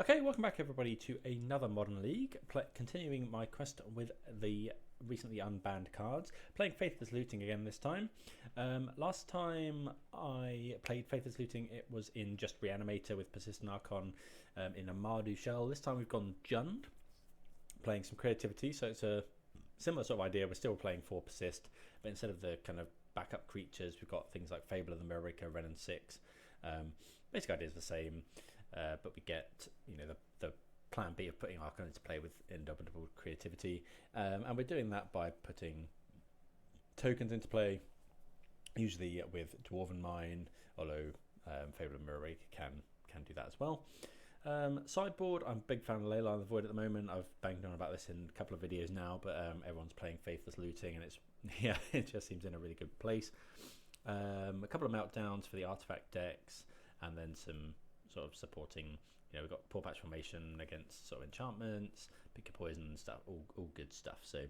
Okay, welcome back everybody to another Modern League, continuing my quest with the recently unbanned cards, playing Faithless Looting again this time. Last time I played Faithless Looting, it was in just Reanimator with Persist and Archon in a Mardu shell. This time we've gone Jund, playing some creativity, so it's a similar sort of idea. We're still playing for Persist, but instead of the kind of backup creatures, we've got things like Fable of the Mirror, Wrenn and Six. Basic idea is the same. But we get, the plan B of putting Archon into play with Indomitable Creativity, and we're doing that by putting tokens into play, usually with Dwarven Mine, although Fable of Mirror can do that as well. Sideboard, I'm a big fan of Leyline the Void at the moment. I've banged on about this in a couple of videos now, but everyone's playing Faithless Looting, and it just seems in a really good place. A couple of Meltdowns for the artifact decks, and then some sort of supporting, we've got Pawpatch Formation against sort of enchantments, pick your poison and stuff, all good stuff. So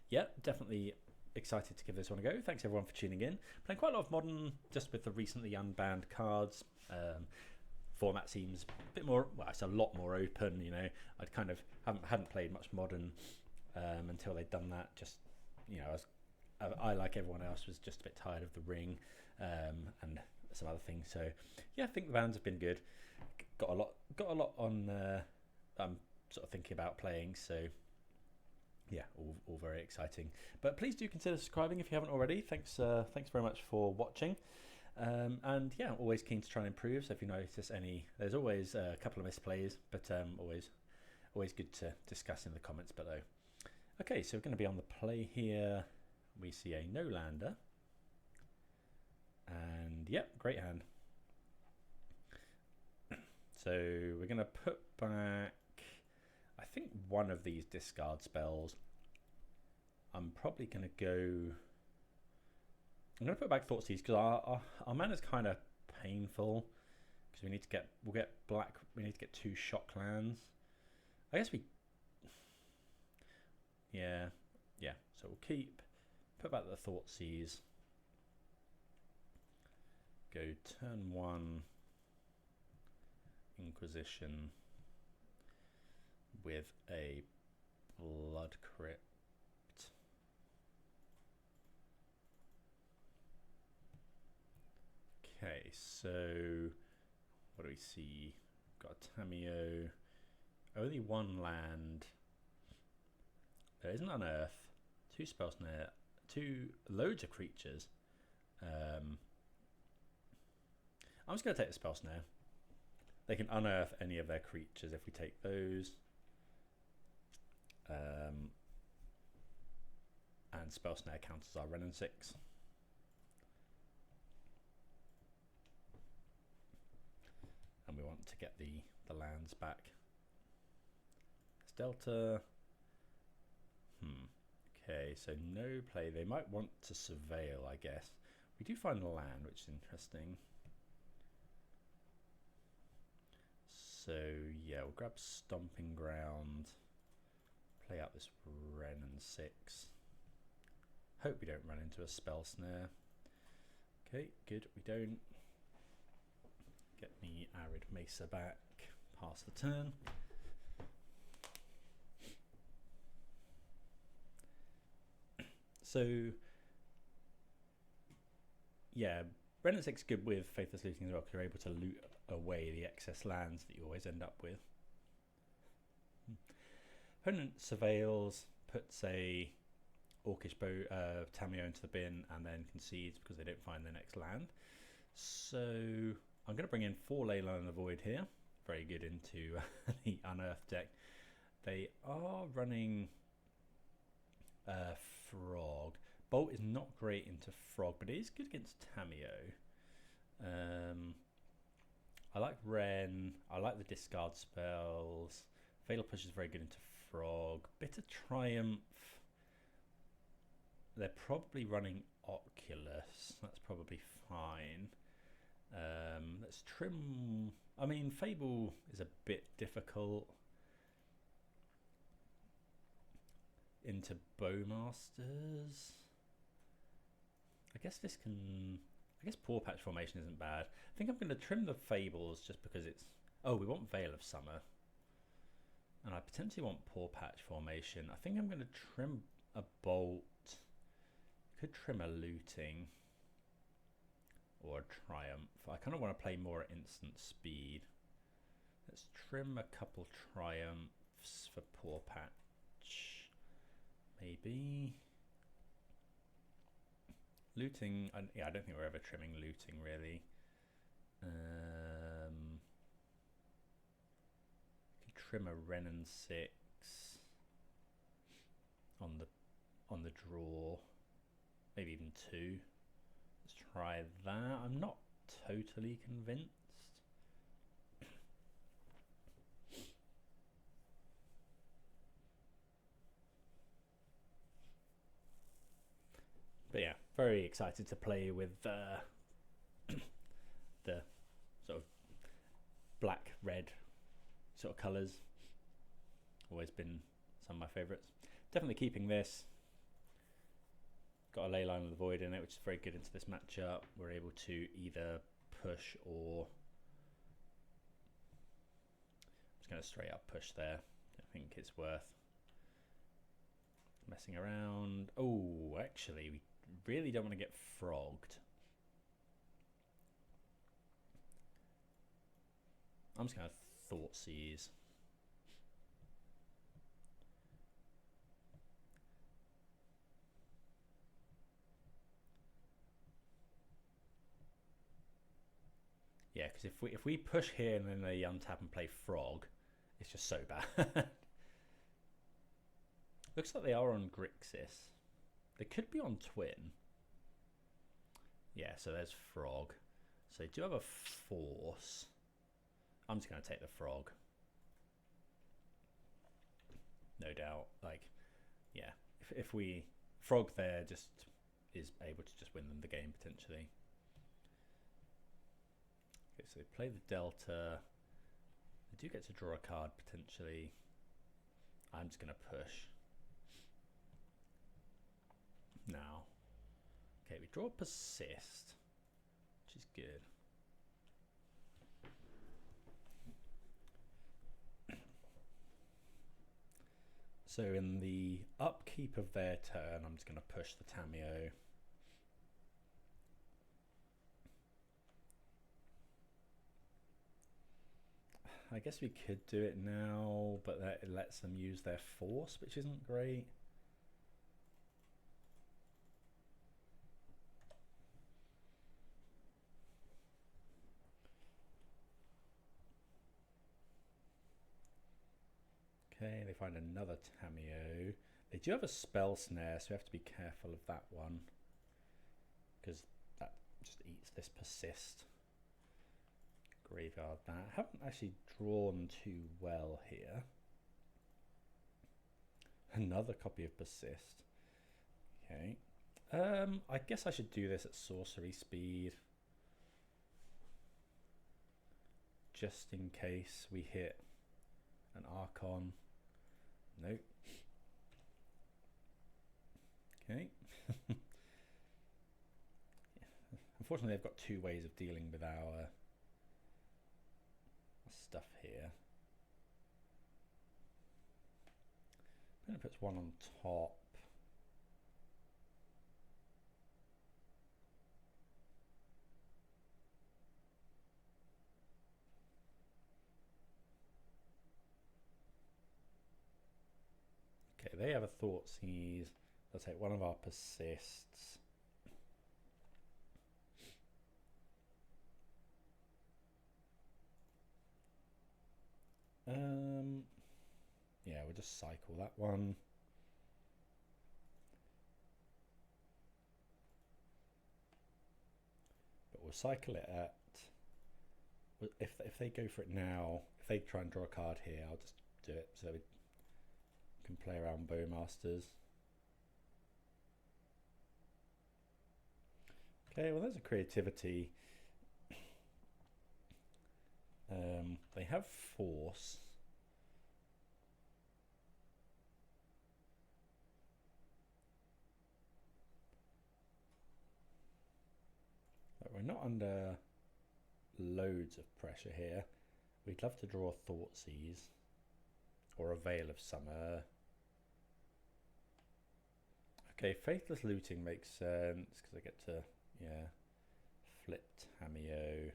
yeah, definitely excited to give this one a go. Thanks everyone for tuning in. Playing quite a lot of Modern just with the recently unbanned cards. Format seems a bit more, well, it's a lot more open. I'd kind of hadn't played much Modern until they'd done that. Just I like everyone else was just a bit tired of the ring and some other things. So yeah, I think the bans have been good. Got a lot on I'm sort of thinking about playing. So yeah, all very exciting. But please do consider subscribing if you haven't already. Thanks very much for watching. And yeah, always keen to try and improve. So if you notice there's always a couple of misplays, but always good to discuss in the comments below. Okay, so we're going to be on the play here. We see a no-lander. And yep, great hand. So we're going to put back, I think, one of these discard spells. I'm probably going to go, I'm going to put back Thoughtseize because our mana's kind of painful because we need to get two shock lands. I guess yeah, so we'll put back the Thoughtseize. Go turn 1 Inquisition with a Blood Crypt. Okay, so what do we see? Got a Tamiyo, only one land. There isn't Unearth, 2 spell snare, loads of creatures. I'm just going to take the spell snare. They can unearth any of their creatures if we take those. And spell snare counts as our Wrenn and Six. And we want to get the lands back. It's Delta. Okay, so no play. They might want to surveil, I guess. We do find the land, which is interesting. So yeah, we'll grab Stomping Ground, play out this Wrenn and Six. Hope we don't run into a spell snare. Okay, good, we don't. Get me Arid Mesa back, pass the turn. So yeah, Wrenn and Six good with Faithless Looting as well, because you're able to loot away the excess lands that you always end up with. Opponent surveils, puts a Orcish Tamiyo into the bin, and then concedes because they don't find their next land. So I'm going to bring in 4 Leyline in the Void here. Very good into the Unearthed deck. They are running Frog. Bolt is not great into Frog, but it is good against Tamiyo. I like Wrenn. I like the discard spells. Fatal Push is very good into Frog. Bitter Triumph. They're probably running Oculus. That's probably fine. Let's trim. I mean, Fable is a bit difficult. Into Bowmasters. I guess Pawpatch Formation isn't bad. I think I'm going to trim the Fables just because it's Oh, we want Veil of Summer. And I potentially want Pawpatch Formation. I think I'm going to trim a Bolt. Could trim a Looting. Or a Triumph. I kind of want to play more at instant speed. Let's trim a couple Triumphs for Pawpatch. Maybe. Looting. Yeah, I don't think we're ever trimming Looting really. Trim a Wrenn and Six on the draw, maybe even 2. Let's try that. I'm not totally convinced. But yeah, very excited to play with the sort of black, red sort of colours. Always been some of my favourites. Definitely keeping this. Got a Leyline with a Void in it, which is very good into this matchup. We're able to either push or... I'm just going to straight up push there. I think it's worth messing around. Oh, actually, we really don't want to get frogged. I'm just going to Thoughtseize. Yeah, because if we push here and then they untap and play Frog, it's just so bad. Looks like they are on Grixis. They could be on Twin. Yeah, so there's Frog. So they do have a Force. I'm just going to take the Frog. No doubt. Like, yeah. If we Frog there just is able to just win them the game potentially. Okay, so they play the Delta. They do get to draw a card potentially. I'm just going to push. Now. Okay, we draw Persist, which is good. So in the upkeep of their turn, I'm just going to push the Tamiyo. I guess we could do it now, but that it lets them use their Force, which isn't great. Okay, they find another Tamiyo. They do have a Spell Snare, so we have to be careful of that one, because that just eats this Persist. Graveyard that. I haven't actually drawn too well here. Another copy of Persist. Okay. I guess I should do this at sorcery speed. Just in case we hit an Archon. Nope. Okay. Unfortunately, they've got 2 ways of dealing with our stuff here. Opponent puts 1 on top. Okay, they have a Thoughtseize. They'll take 1 of our Persists. Yeah, we'll just cycle that one. But we'll cycle it at... If they go for it now, if they try and draw a card here, I'll just do it so we can play around Bowmasters. Okay, well there's a Creativity. They have Force. But we're not under loads of pressure here. We'd love to draw Thoughtseize or a Veil of Summer. Okay, Faithless Looting makes sense because I get to, yeah, flip Tamiyo.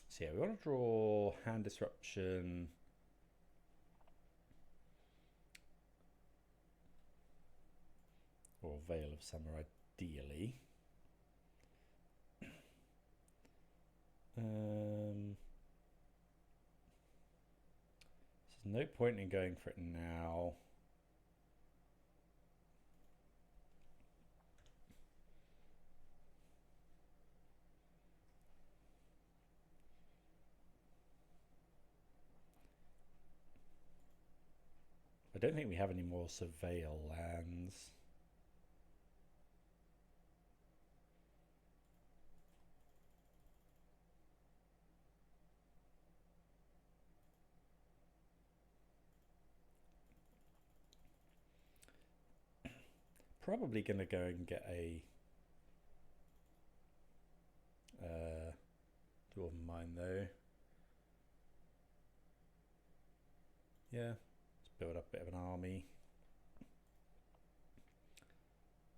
So yeah, we want to draw Hand Disruption. Or Veil of Summer, ideally. There's no point in going for it now. I don't think we have any more Surveil lands. Probably going to go and get a Dwarven Mine though. Yeah, let's build up a bit of an army.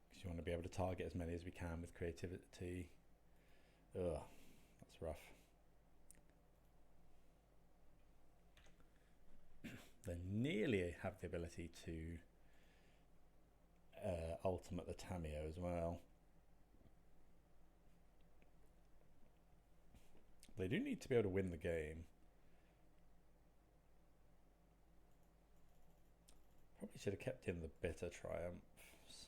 Because you want to be able to target as many as we can with creativity. Ugh, that's rough. They nearly have the ability to ultimate the Tamiyo as well. They do need to be able to win the game. Probably should have kept in the Bitter Triumphs.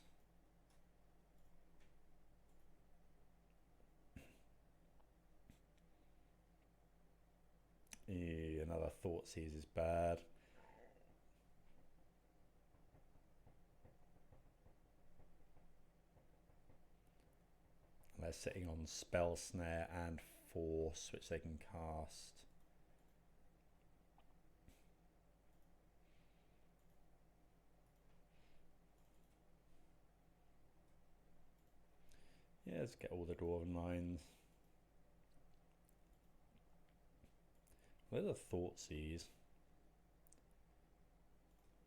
Another Thoughtseize is bad. They're sitting on Spell Snare and Force, which they can cast. Yeah, let's get all the Dwarven Mines. There's a Thoughtseize.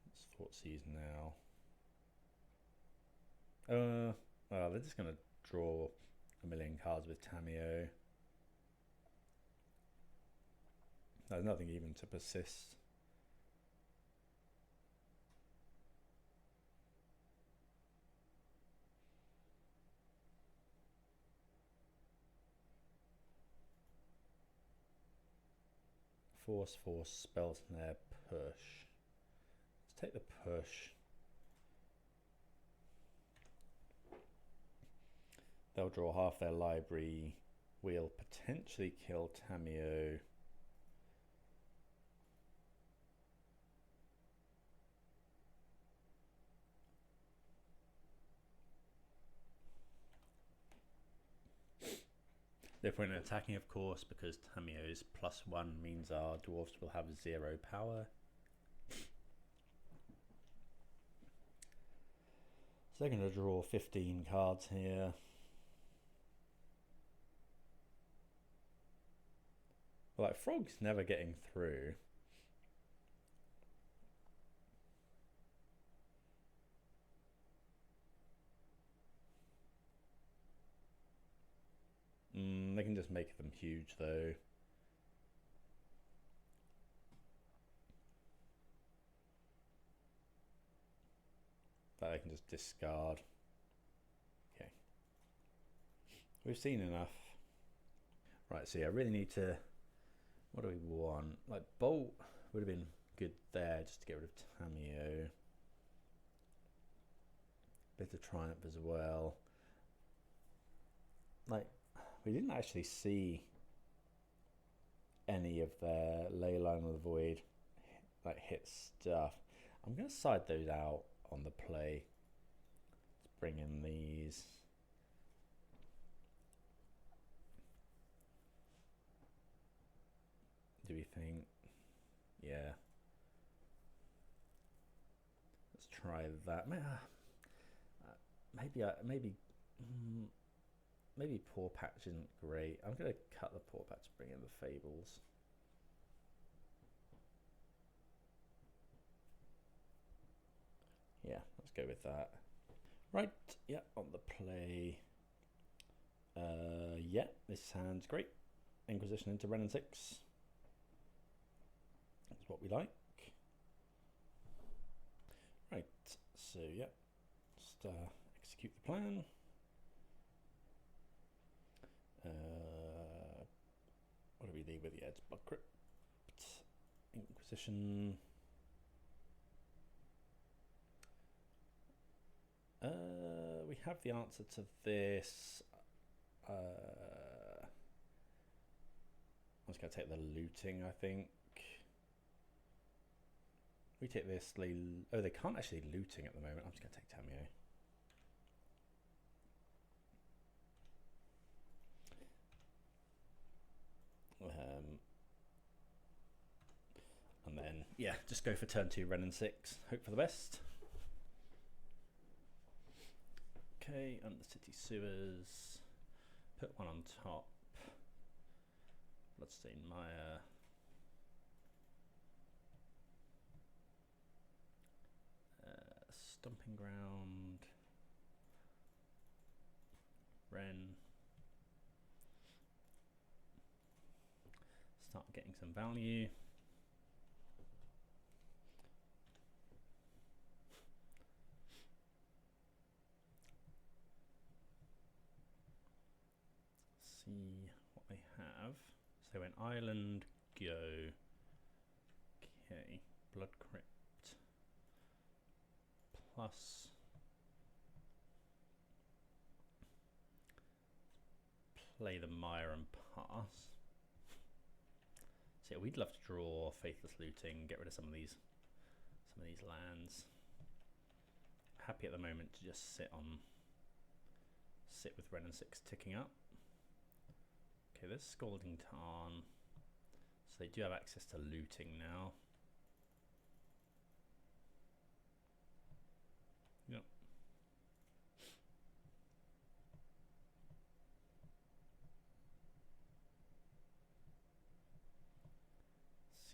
Let's Thoughtseize now. Well, they're just going to draw a million cards with Tamiyo. There's nothing even to persist. Force, Spell Snare, push. Let's take the push. They'll draw half their library. We'll potentially kill Tamiyo. No point in attacking, of course, because Tamiyo's +1 means our dwarves will have 0 power. So they're going to draw 15 cards here. Like, Frog's never getting through. They can just make them huge though. That I can just discard. Okay. We've seen enough. Right, so yeah, I really need to... What do we want? Like, Bolt would have been good there just to get rid of Tamiyo. Bit of Triumph as well. Like, we didn't actually see any of their Leyline of the Void like hit stuff. I'm going to side those out on the play. Let's bring in these. Do we think? Yeah. Let's try that. Maybe maybe Pawpatch isn't great. I'm going to cut the Pawpatch, bring in the Fables. Yeah, let's go with that. Right, yeah, on the play. Yeah, this sounds great. Inquisition into Wrenn and Six. That's what we like. Right, so yeah, just execute the plan. What do we leave with? Yeah, it's Blood Crypt, Inquisition. We have the answer to this. I'm just going to take the looting, I think. We take this. Oh, they can't actually looting at the moment. I'm just going to take Tamiyo. And then, yeah, just go for turn 2, Wrenn and Six. Hope for the best. Okay, Undercity Sewers. Put one on top. Bloodstained Mire. Stomping Ground. Wrenn. Start getting some value. See what they have. So when Island go. Okay, Blood Crypt plus play the Mire and pass. So yeah, we'd love to draw Faithless Looting, get rid of some of these lands. Happy at the moment to just sit with Wrenn and Six ticking up. Okay, there's Scalding Tarn. So they do have access to looting now. Yep.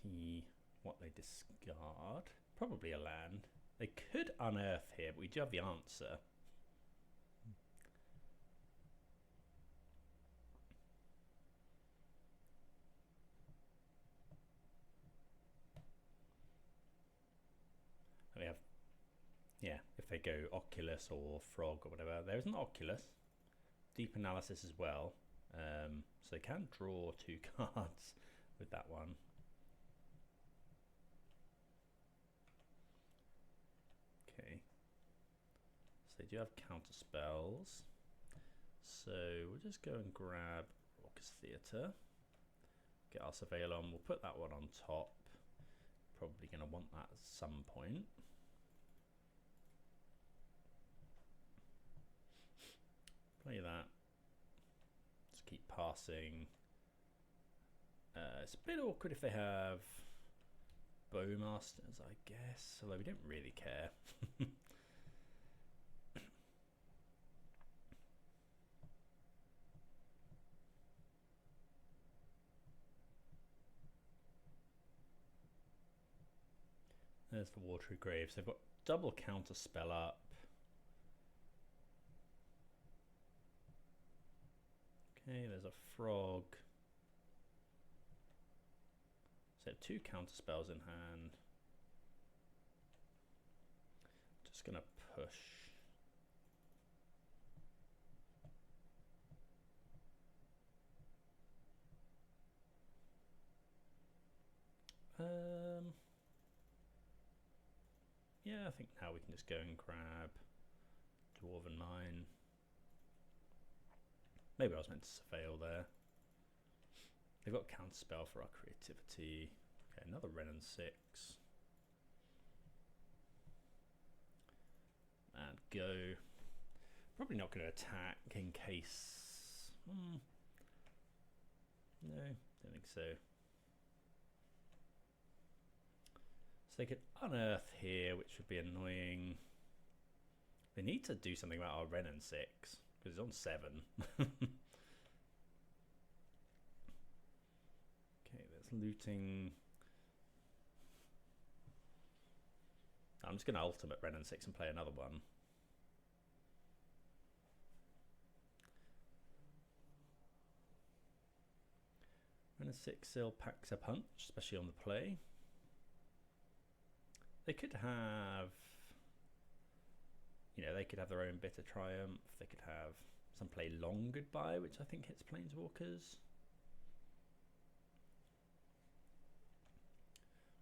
See what they discard. Probably a land. They could unearth here, but we do have the answer. We have, yeah, if they go Oculus or Frog or whatever, there isn't Oculus. Deep Analysis as well. So they can draw 2 cards with that one. Okay. So they do have counter spells. So we'll just go and grab Raucous Theater. Get our Surveil on. We'll put that one on top. Probably going to want that at some point. Play that. Just keep passing. It's a bit awkward if they have Bowmasters, I guess, although we don't really care. There's the Watery Graves. They've got double counter spell up. Okay, there's a Frog. So 2 counter spells in hand. Just gonna push. Yeah, I think now we can just go and grab Dwarven Mine. Maybe I was meant to surveil there. They've got counterspell for our creativity. Okay, another Wrenn and Six. And go. Probably not going to attack in case. No, don't think so. So they could unearth here, which would be annoying. They need to do something about our Wrenn and Six. because it's on 7. Okay, that's looting. I'm just going to ultimate Wrenn and Six and play another one. Wrenn and Six still packs a punch, especially on the play. They could have, you know, they could have their own Bitter Triumph. They could have some play Long Goodbye, which I think hits Planeswalkers.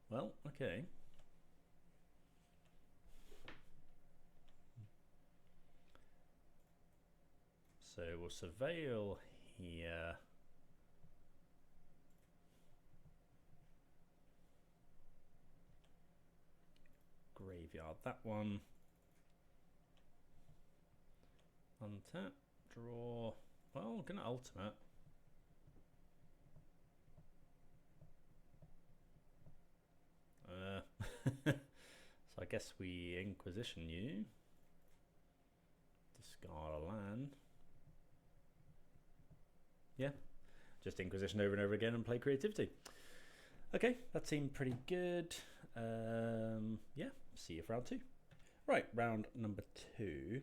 Well, okay. So we'll surveil here. Graveyard that one. Untap, draw. Well, gonna ultimate. So I guess we Inquisition you. Discard a land. Yeah, just Inquisition over and over again and play Creativity. Okay, that seemed pretty good. Yeah, see you for round 2. Right, round number 2.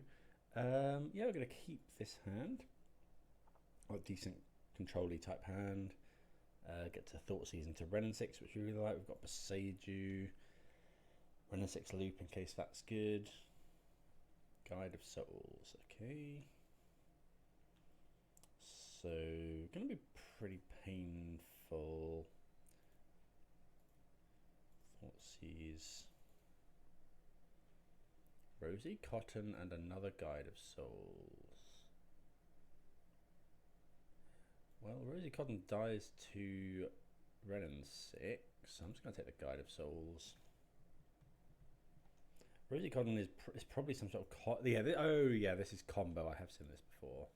Yeah, we're going to keep this hand. A decent control-y type hand. Get to Thoughtseize into Wrenn and Six, which we really like. We've got Boseiju. Wrenn and Six loop in case that's good. Guide of Souls, okay. So, going to be pretty painful. Thoughtseize. Rosy Cotton and another Guide of Souls. Well, Rosy Cotton dies to Wrenn and Six. I'm just going to take the Guide of Souls. Rosy Cotton is probably some sort of... yeah, oh yeah, this is combo. I have seen this before.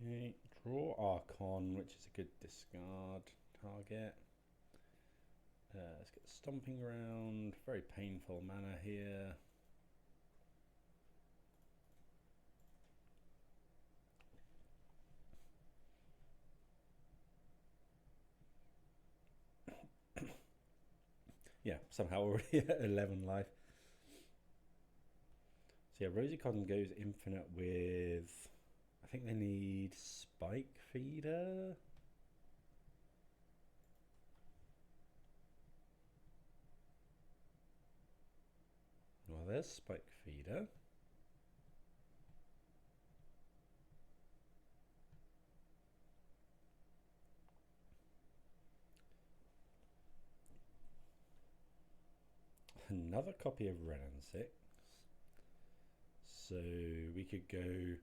Okay, draw Archon, which is a good discard target. Let's get Stomping Ground. Very painful mana here. Yeah, somehow already at 11 life. So yeah, Rosy Cotton goes infinite with... I think they need Spike Feeder. Well, there's Spike Feeder. Another copy of Wrenn and Six. So we could go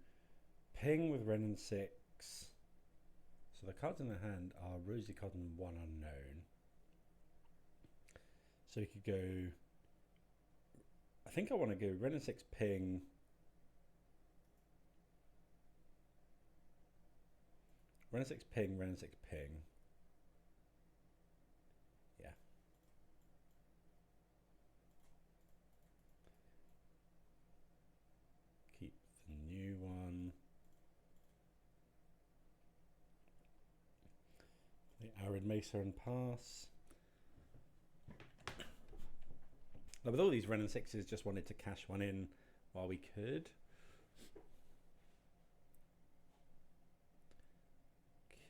ping with Wrenn and Six. So the cards in the hand are Rosy Cotton, one unknown. So we could go... I think I want to go Wrenn and Six ping. Wrenn and Six ping, Wrenn and Six ping. Yeah. Keep the new one. The Arid Mesa and pass. Now with all these Wrenn and Sixes, just wanted to cash one in while we could.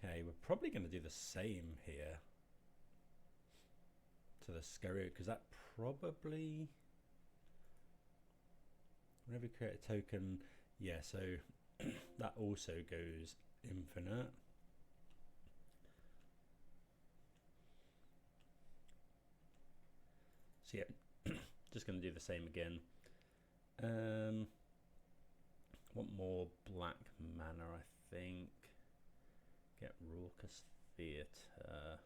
Okay, we're probably going to do the same here to the Scario, because that probably, whenever we create a token, yeah, so that also goes infinite. So yeah, just going to do the same again. Want more black mana, I think. Get Raucous Theater.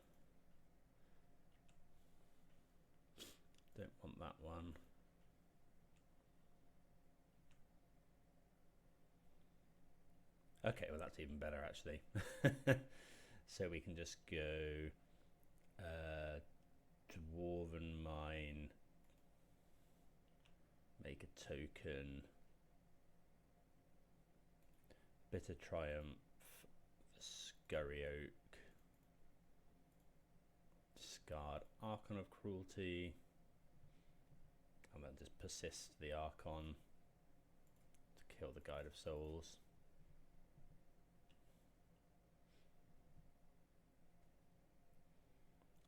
Don't want that one. Okay, well that's even better actually. So we can just go Dwarven Mine, make a token. Bitter Triumph, Scurry Oak, discard Archon of Cruelty, and then just persist the Archon to kill the Guide of Souls.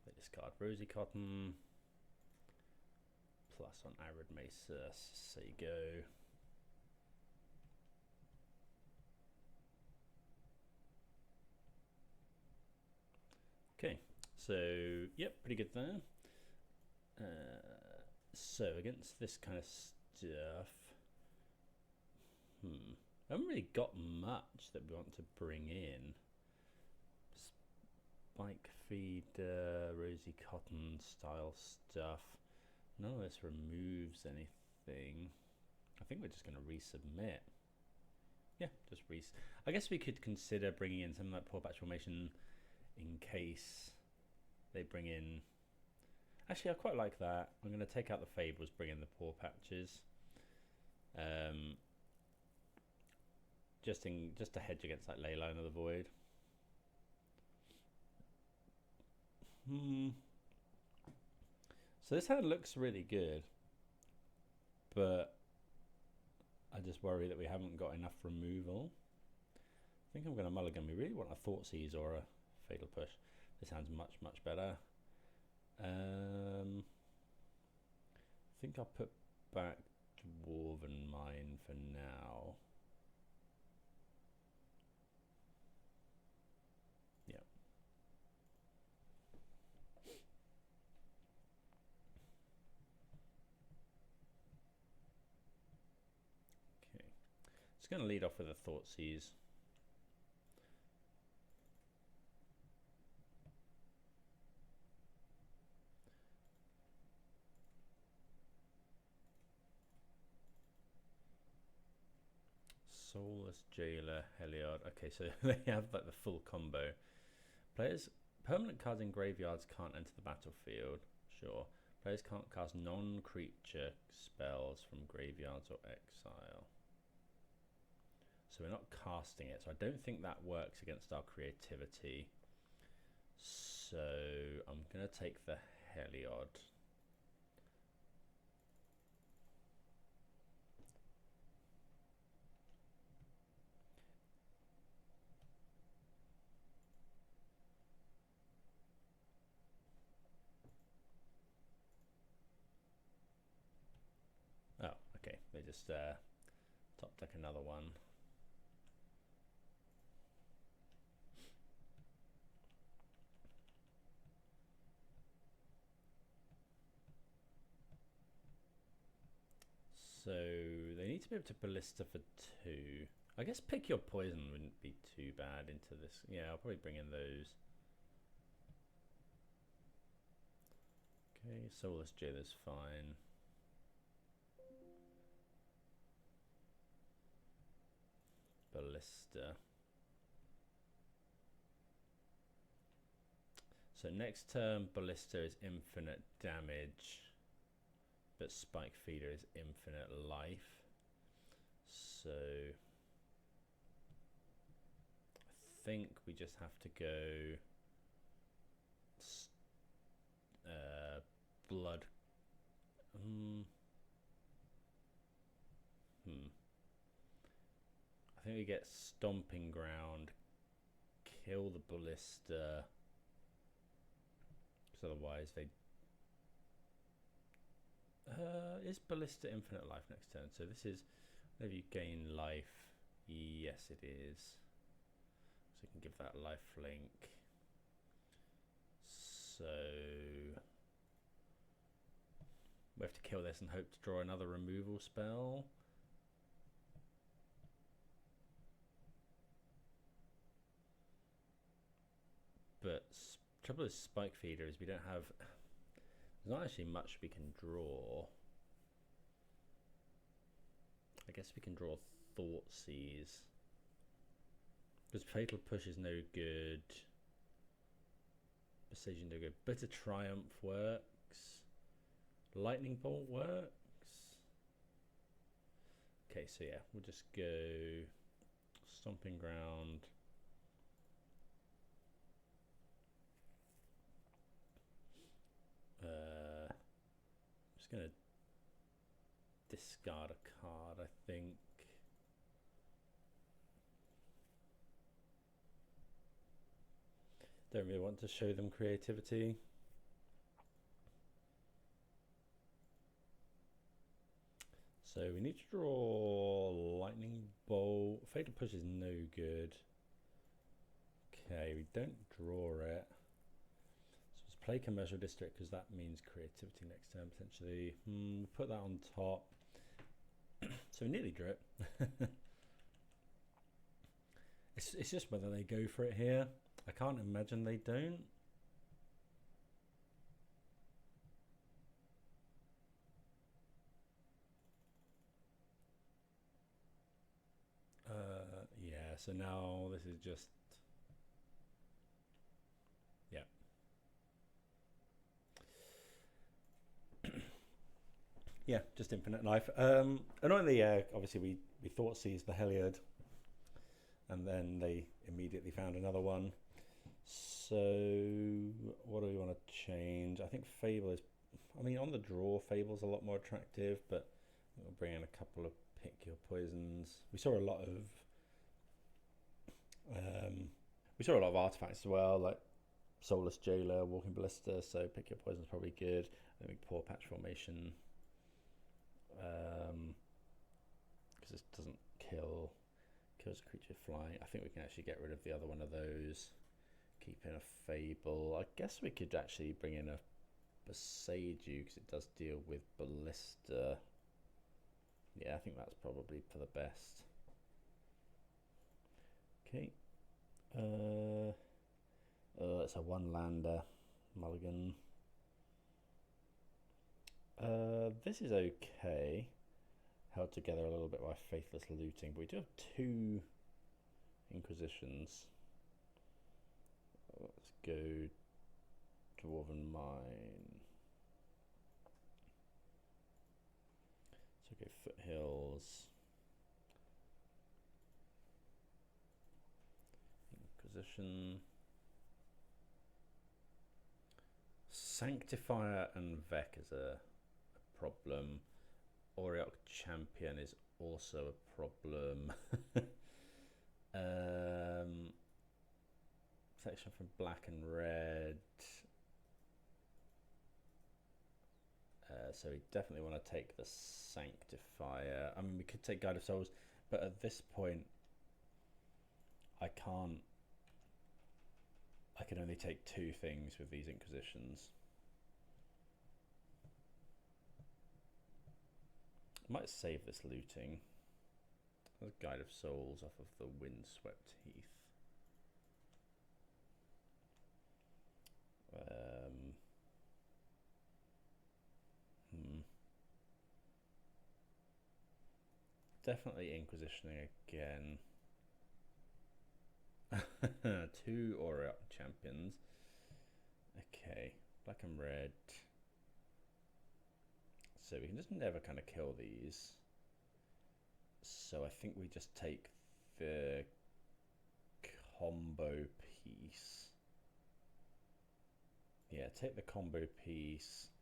They discard Rosy Cotton, plus on Arid Mesa, say go. Okay, so yep, pretty good there. So against this kind of stuff, I haven't really got much that we want to bring in. Spike Feeder, Rosy Cotton style stuff. None of this removes anything. I think we're just going to resubmit. Yeah, just I guess we could consider bringing in something like Pawpatch Formation in case they bring in. Actually, I quite like that. I'm going to take out the Fables, bring in the Pawpatches. Just to hedge against like Leyline of the Void. So this hand looks really good, but I just worry that we haven't got enough removal. I think I'm going to mulligan. We really want a Thoughtseize or a Fatal Push. This hand's much better. I think I'll put back Dwarven Mine for now. Yeah. Okay. It's going to lead off with a Thoughtseize. Soulless Jailer, Heliod. Okay, so they have like the full combo. Players, permanent cards in graveyards can't enter the battlefield. Sure. Players can't cast non-creature spells from graveyards or exile. So we're not casting it. So I don't think that works against our creativity. So I'm going to take the Heliod. Oh, okay. They just top deck another one. So they need to be able to ballista for 2. I guess pick your poison wouldn't be too bad into this. Yeah, I'll probably bring in those. Okay, Soulless Jailer's fine. Ballista. So next turn, Ballista is infinite damage, but Spike Feeder is infinite life. So I think we just have to go blood. I think we get Stomping Ground, kill the Ballista, because otherwise they... is Ballista infinite life next turn? So this is, whenever you gain life, yes it is. So you can give that life link. So we have to kill this and hope to draw another removal spell. But trouble with Spike Feeder is we don't have... There's not actually much we can draw. I guess we can draw Thoughtseize. Because Fatal Push is no good. Boseiju no good. Bitter Triumph works. Lightning Bolt works. Okay, so yeah, we'll just go Stomping Ground. I'm just gonna discard a card, I think. Don't really want to show them creativity. So we need to draw Lightning Bolt. Fatal Push is no good. Okay, we don't draw it. So let's play Commercial District because that means creativity next turn potentially. Put that on top. So we nearly drew it. It's just whether they go for it here. I can't imagine they don't. Yeah, so now this is just, yeah. Yeah, just Infinite Life. Annoyingly, obviously we Thoughtseize the Heliod, and then they immediately found another one. So what do we want to change? I think Fable is, I mean, on the draw, Fable's a lot more attractive, but we'll bring in a couple of pick your poisons. We saw a lot of artifacts as well, like Soulless Jailer, Walking Ballista, so pick your poison is probably good. I think Pawpatch Formation, because this doesn't kills a creature flying. I think we can actually get rid of the other one of those. Keep in a Fable. I guess we could actually bring in a Boseiju because it does deal with Ballista. Yeah, I think that's probably for the best. Okay. It's a one-lander mulligan. This is okay. Held together a little bit by Faithless Looting, but we do have 2 Inquisitions. Let's go Dwarven Mine. So go Foothills. Inquisition. Sanctifier and Vec is a problem. Aureoc Champion is also a problem. Section from black and red. So we definitely want to take the Sanctifier. I mean, we could take Guide of Souls, but at this point, I can only take 2 things with these Inquisitions. I might save this looting. There's Guide of Souls off of the Windswept Heath. Definitely Inquisitioning again. 2 Aureoc Champions. Okay, black and red. So we can just never kind of kill these. So I think we just take the combo piece. Yeah, take the combo piece.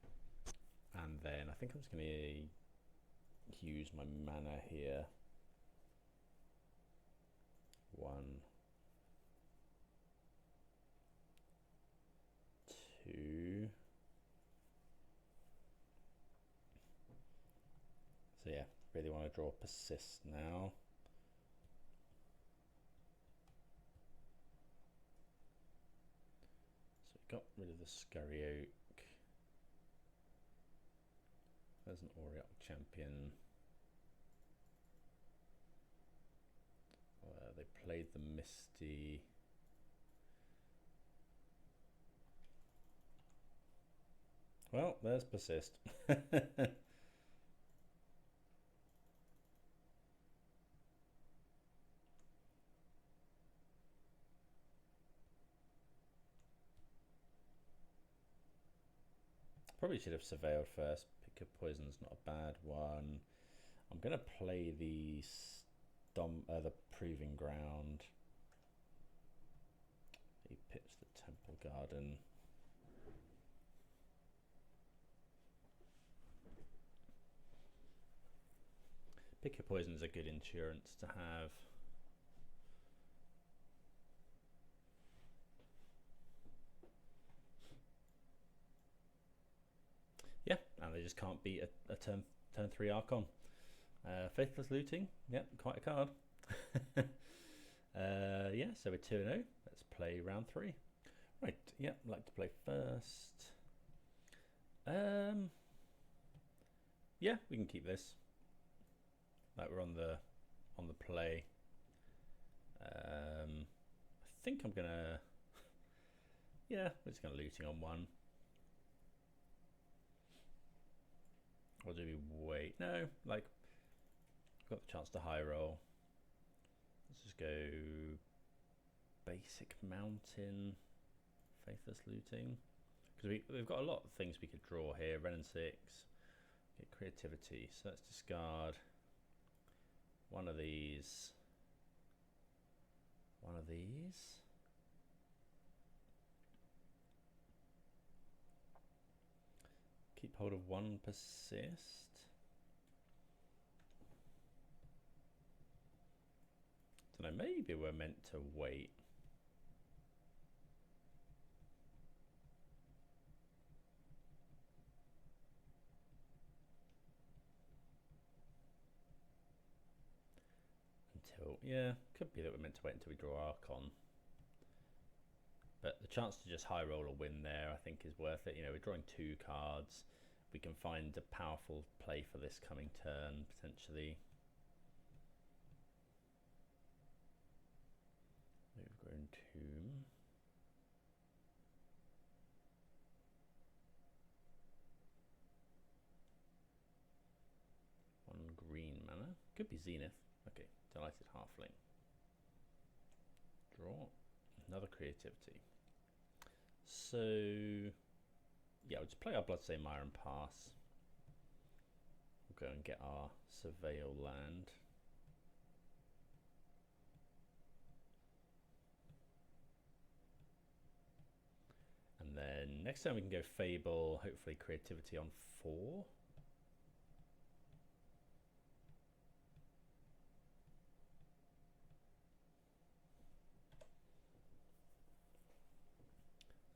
And then I think I'm just going to use my mana here. 1, 2. So yeah, really want to draw Persist now. So we got rid of the Scurry Oak. There's an Aureoc Champion. They played the Misty. Well, there's Persist. Probably should have surveilled first. Pick a poison's not a bad one. I'm going to play the Proving Ground. He pitched the Temple Garden. Pick your poison is a good insurance to have. Yeah, and they just can't beat a turn 3 Archon. Faithless Looting, yep, quite a card. Yeah, so we're 2-0. Let's play round 3. Right, yep, like to play first. Yeah, we can keep this. Like we're on the play. I think I'm gonna. Yeah, we're just gonna looting on 1. Or do we wait? No, like got the chance to high roll. Let's just go basic mountain, Faithless Looting, because we've got a lot of things we could draw here. Wrenn and Six, get creativity. So let's discard one of these. One of these. Keep hold of 1 persist. Don't know, maybe we're meant to wait. Until, yeah, could be that we're meant to wait until we draw Archon. But the chance to just high roll a win there, I think, is worth it. You know, we're drawing 2 cards. We can find a powerful play for this coming turn, potentially. Move-grown Tomb. One green mana. Could be Zenith. Okay, Delighted Halfling. Draw. Another creativity. So, yeah, we'll just play our Bloodstained Mire and pass. We'll go and get our Surveil land. And then next time we can go Fable, hopefully creativity on 4.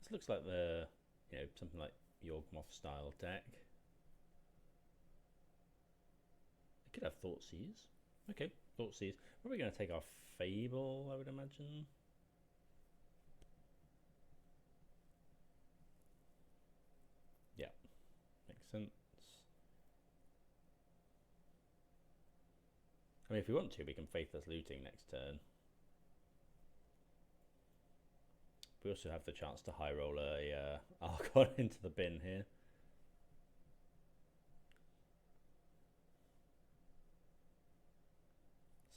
This looks like the, you know, something like Yawgmoth style deck. I could have Thoughtseize. Okay, Thoughtseize. We're going to take our Fable, I would imagine. Yeah, makes sense. I mean, if we want to, we can Faithless Looting next turn. We also have the chance to high roll a Archon into the bin here.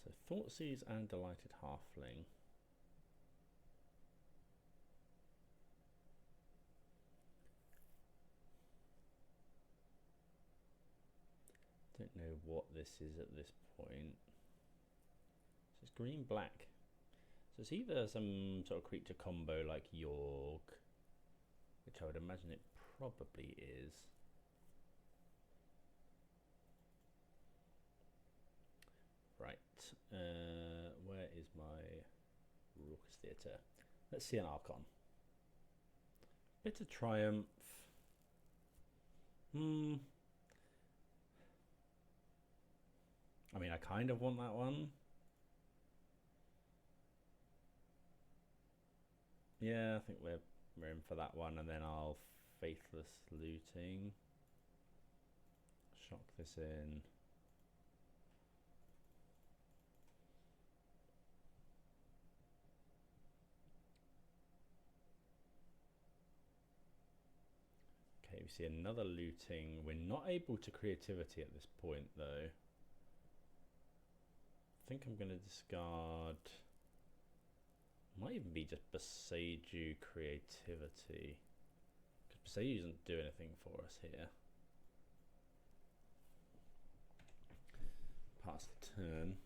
So Thoughtseize and Delighted Halfling. Don't know what this is at this point. So it's green black. So it's either some sort of creature combo like Yorg, which I would imagine it probably is. Right, where is my Raucous Theater? Let's see an Archon. Bit of Triumph. I mean, I kind of want that one. Yeah, I think we're in for that one, and then I'll Faithless Looting. Shock this in. Okay, we see another looting. We're not able to creativity at this point, though. I think I'm going to discard. Might even be just Boseiju creativity, because Boseiju doesn't do anything for us here. pass the turn.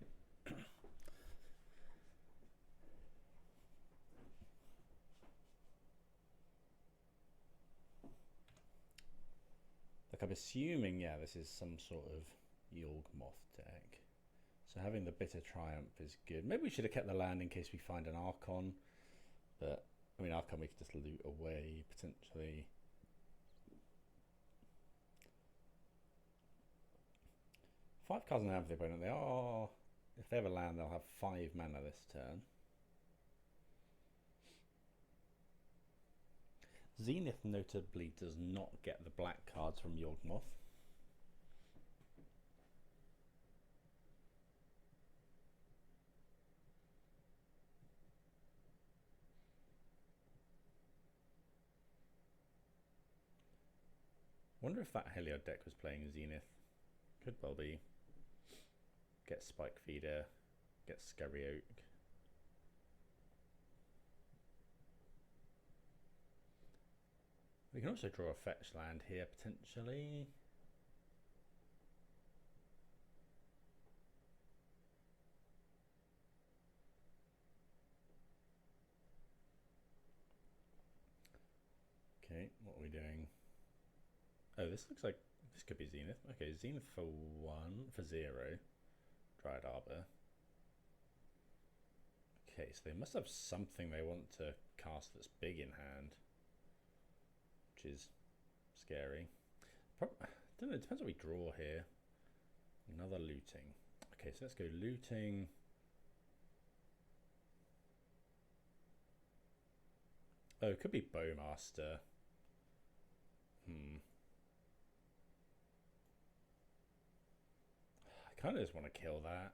Like I'm assuming, yeah, this is some sort of Yawgmoth deck. So having the Bitter Triumph is good. Maybe we should have kept the land in case we find an Archon. But, I mean, Archon we could just loot away, potentially. Five cards in hand for the opponent. They are, if they have a land, they'll have 5 mana this turn. Zenith notably does not get the black cards from Yawgmoth. Wonder if that Heliod deck was playing Zenith. Could well be. Get Spike Feeder, get Scurry Oak. We can also draw a fetch land here potentially. Okay, what are we doing? Oh, this looks like this could be Zenith. Okay, Zenith for 1, for 0. Dryad Arbor. Okay, so they must have something they want to cast that's big in hand, which is scary. I don't know, it depends what we draw here. Another looting. Okay, so let's go looting. Oh, it could be Bowmaster. I kind of just want to kill that.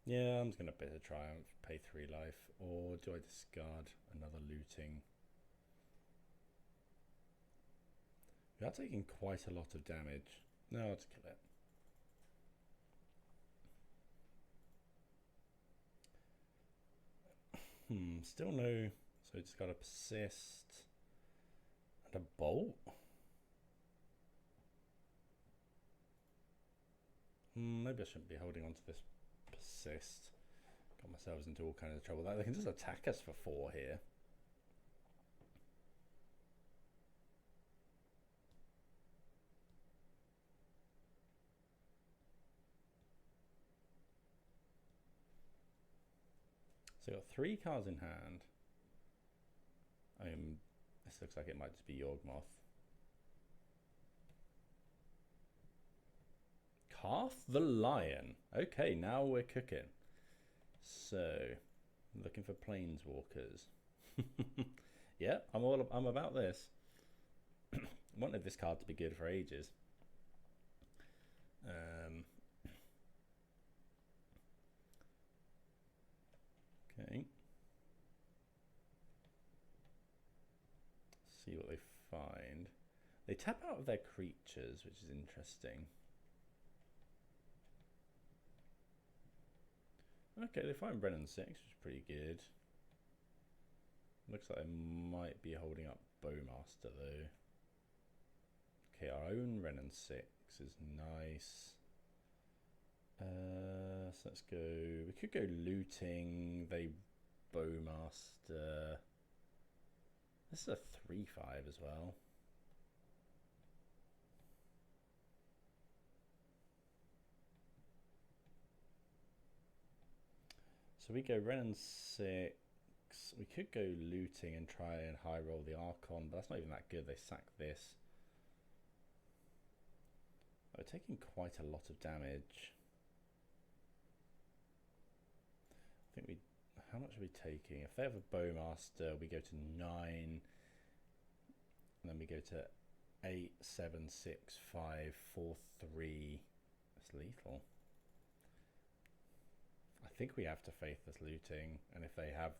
Yeah, I'm just going to Bitter Triumph, pay 3 life. Or do I discard another looting? We are taking quite a lot of damage. No, I'll just kill it. Still no. So it's got a Persist and a Bolt. Maybe I shouldn't be holding on to this Persist. Got myself into all kinds of trouble. They can just attack us for 4 here. So got 3 cards in hand. This looks like it might just be Yawgmoth. Calf the Lion. Okay, now we're cooking. So, looking for planeswalkers. Yeah, I'm about this. Wanted this card to be good for ages. Okay. See what they find. They tap out of their creatures, which is interesting. Okay, they find Wrenn and Six, which is pretty good. Looks like they might be holding up Bowmaster though. Okay, our own Wrenn and Six is nice. So let's go. We could go looting. They Bowmaster. This is a 3/5 as well. So we go Wrenn and Six. We could go looting and try and high roll the Archon, but that's not even that good. They sack this. We're taking quite a lot of damage. I think how much are we taking? If they have a Bowmaster, we go to 9. And then we go to 8, 7, 6, 5, 4, 3. That's lethal. I think we have to Faithless Looting, and if they have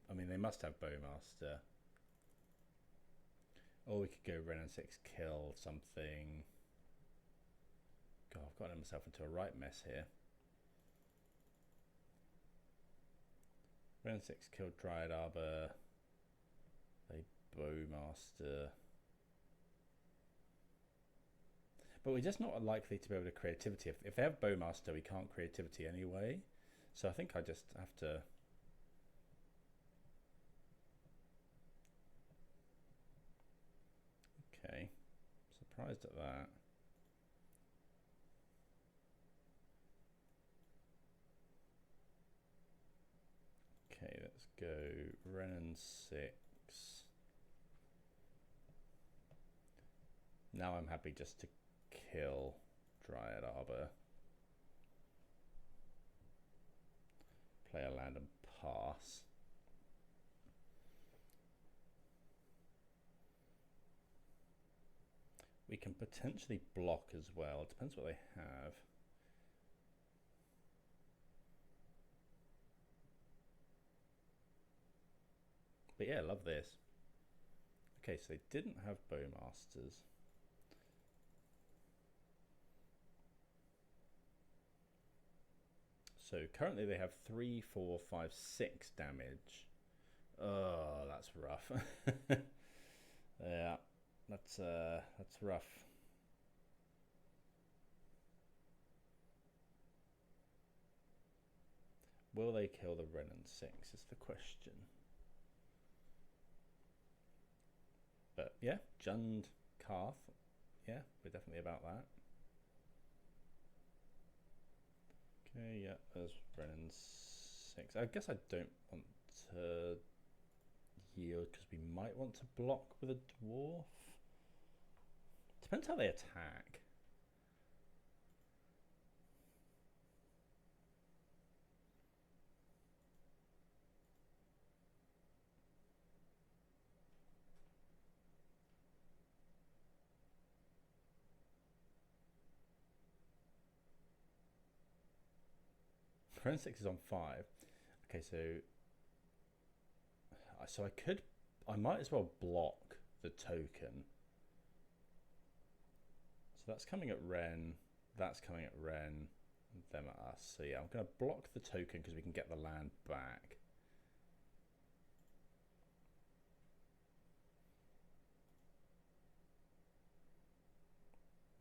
I mean, they must have Bowmaster. Or we could go Wrenn and Six, kill something. God, I've gotten myself into a right mess here. Wrenn and Six killed Dryad Arbor. They Bowmaster. But we're just not likely to be able to creativity. If they have Bowmaster, we can't creativity anyway. So I think I just have to... Okay, surprised at that. Okay, let's go Wrenn and Six. Now I'm happy just to kill Dryad Arbor. Play a land and pass. We can potentially block as well. It depends what they have. But yeah, love this. Okay, so they didn't have Bowmasters. So currently they have 3, 4, 5, 6 damage. Oh, that's rough. Yeah, that's rough. Will they kill the Wrenn and Six is the question. But yeah, Jund Karth. Yeah, we're definitely about that. Okay, yeah, there's Wrenn and Six. I guess I don't want to yield because we might want to block with a dwarf. Depends how they attack. Wrenn and Six is on 5. Okay, so I might as well block the token. So that's coming at Wrenn, that's coming at Wrenn, and them at us. So yeah, I'm going to block the token because we can get the land back.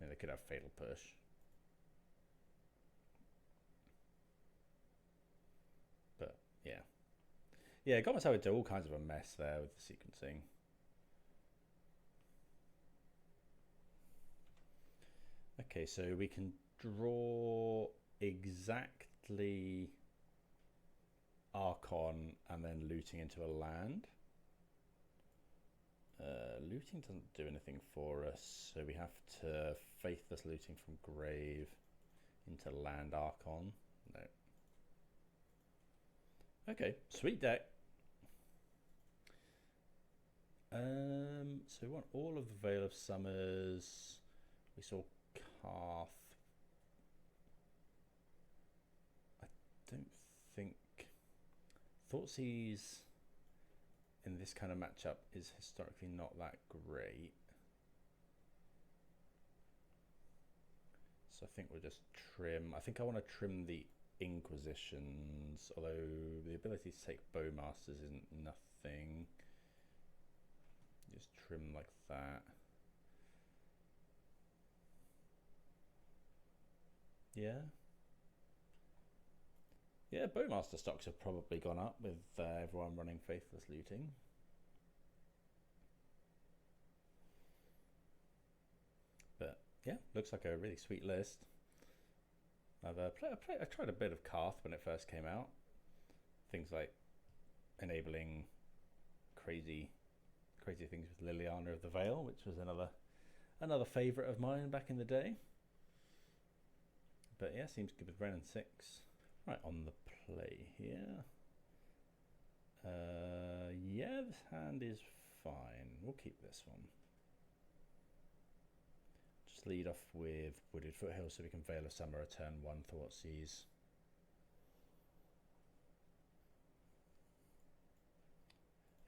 And they could have Fatal Push. But yeah. Yeah, got myself into all kinds of a mess there with the sequencing. Okay, so we can draw exactly Archon and then looting into a land. Looting doesn't do anything for us, so we have to Faithless Looting from grave into land Archon. No. Okay, sweet deck. So we want all of the Veil of Summers. We saw Karth. I don't think Thoughtseize in this kind of matchup is historically not that great. So I think we'll just trim. I think I want to trim the Inquisitions, although the ability to take Bowmasters isn't nothing. Just trim like that. Yeah. Yeah, Bowmaster stocks have probably gone up with everyone running Faithless Looting. But yeah, looks like a really sweet list. I tried a bit of Karth when it first came out. Things like enabling crazy things with Liliana of the Veil, which was another favourite of mine back in the day. But yeah, seems good with Wrenn and Six. Right, on the play here. Yeah, this hand is fine. We'll keep this one. Just lead off with Wooded Foothills so we can Veil of Summer a turn 1 Thoughtseize.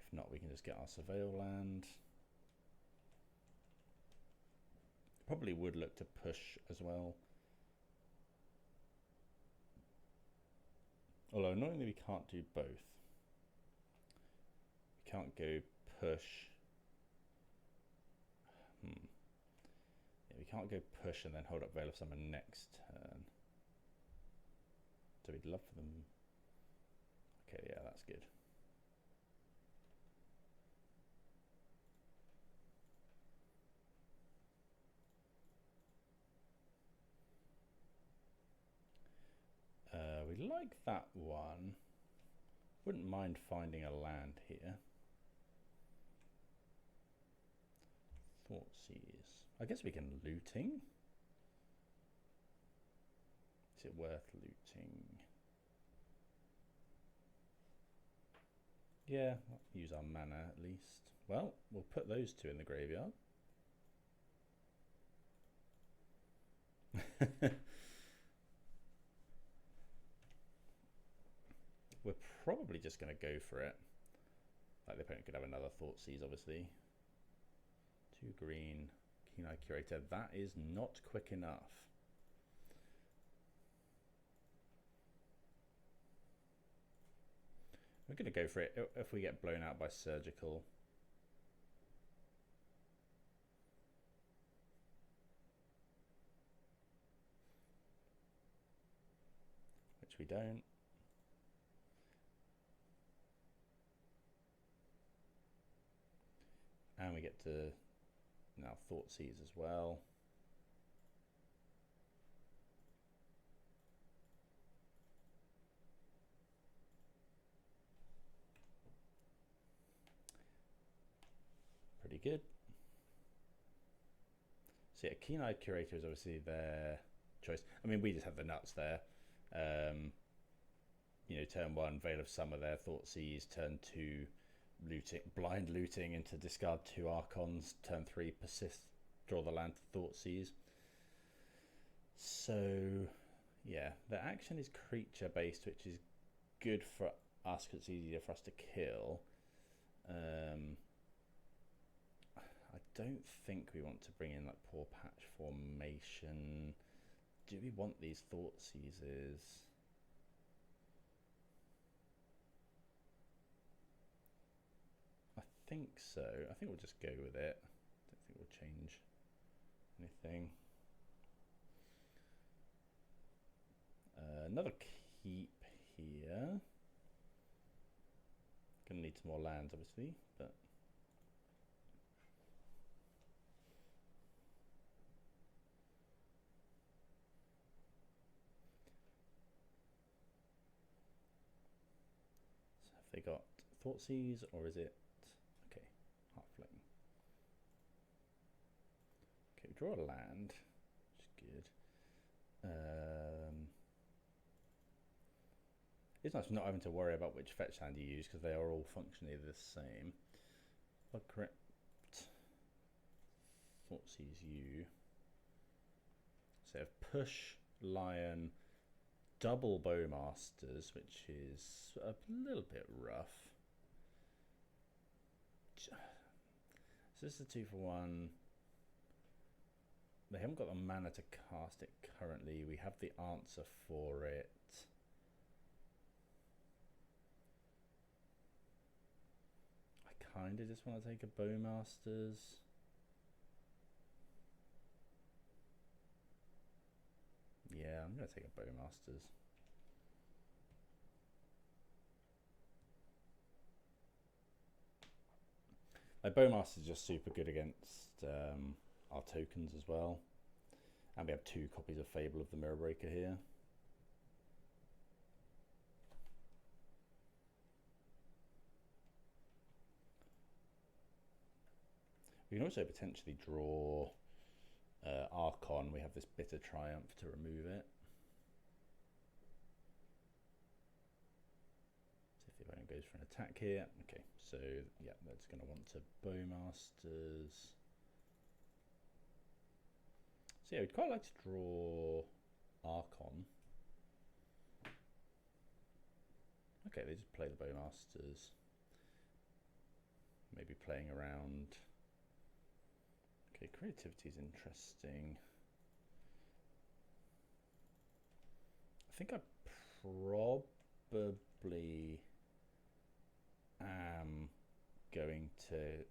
If not, we can just get our Surveil land. Probably would look to push as well. Although annoyingly we can't do both. can't go push. Yeah, we can't go push and then hold up Veil of Summer next turn. So we'd love for them. Okay, yeah, that's good. We like that one. Wouldn't mind finding a land here. Thoughtseize. I guess we can looting. Is it worth looting? Yeah, use our mana at least. Well, we'll put those two in the graveyard. We're probably just going to go for it. Like the opponent could have another Thoughtseize, obviously. 2 green, Keen-Eye Curator. That is not quick enough. We're going to go for it if we get blown out by Surgical. Which we don't. And we get to now Thoughtseize as well. Pretty good. So yeah, Keen-Eye Curator is obviously their choice. I mean, we just have the nuts there. You know, turn 1, Veil of Summer there, Thoughtseize, turn 2, looting, blind looting into discard 2 Archons, turn 3, Persist, draw the land to Thoughtseize. So yeah, the action is creature based, which is good for us because it's easier for us to kill. I don't think we want to bring in like Pawpatch Formation. Do we want these Thoughtseizes? I think so. I think we'll just go with it. I don't think we'll change anything. Another keep here. Gonna need some more lands, obviously, but so have they got Thoughtseize or is it okay? Halfling. Okay, we draw a land, which is good. It's nice not having to worry about which fetch land you use because they are all functionally the same. Blood Crypt, Thoughtseize you. So push, Lion, double Bowmasters, which is a little bit rough. So this is a 2 for 1. They haven't got the mana to cast it currently. We have the answer for it. I kind of just want to take a Bowmasters. Yeah, I'm going to take a Bowmasters. My Bowmasters is just super good against our tokens as well. And we have 2 copies of Fable of the Mirror Breaker here. We can also potentially draw Archon. We have this Bitter Triumph to remove it. See if the opponent goes for an attack here. Okay, so yeah, that's going to want to Bowmasters. So yeah, we'd quite like to draw Archon. Okay, they just play the Bowmasters. Maybe playing around. Okay, creativity is interesting. I think I probably am to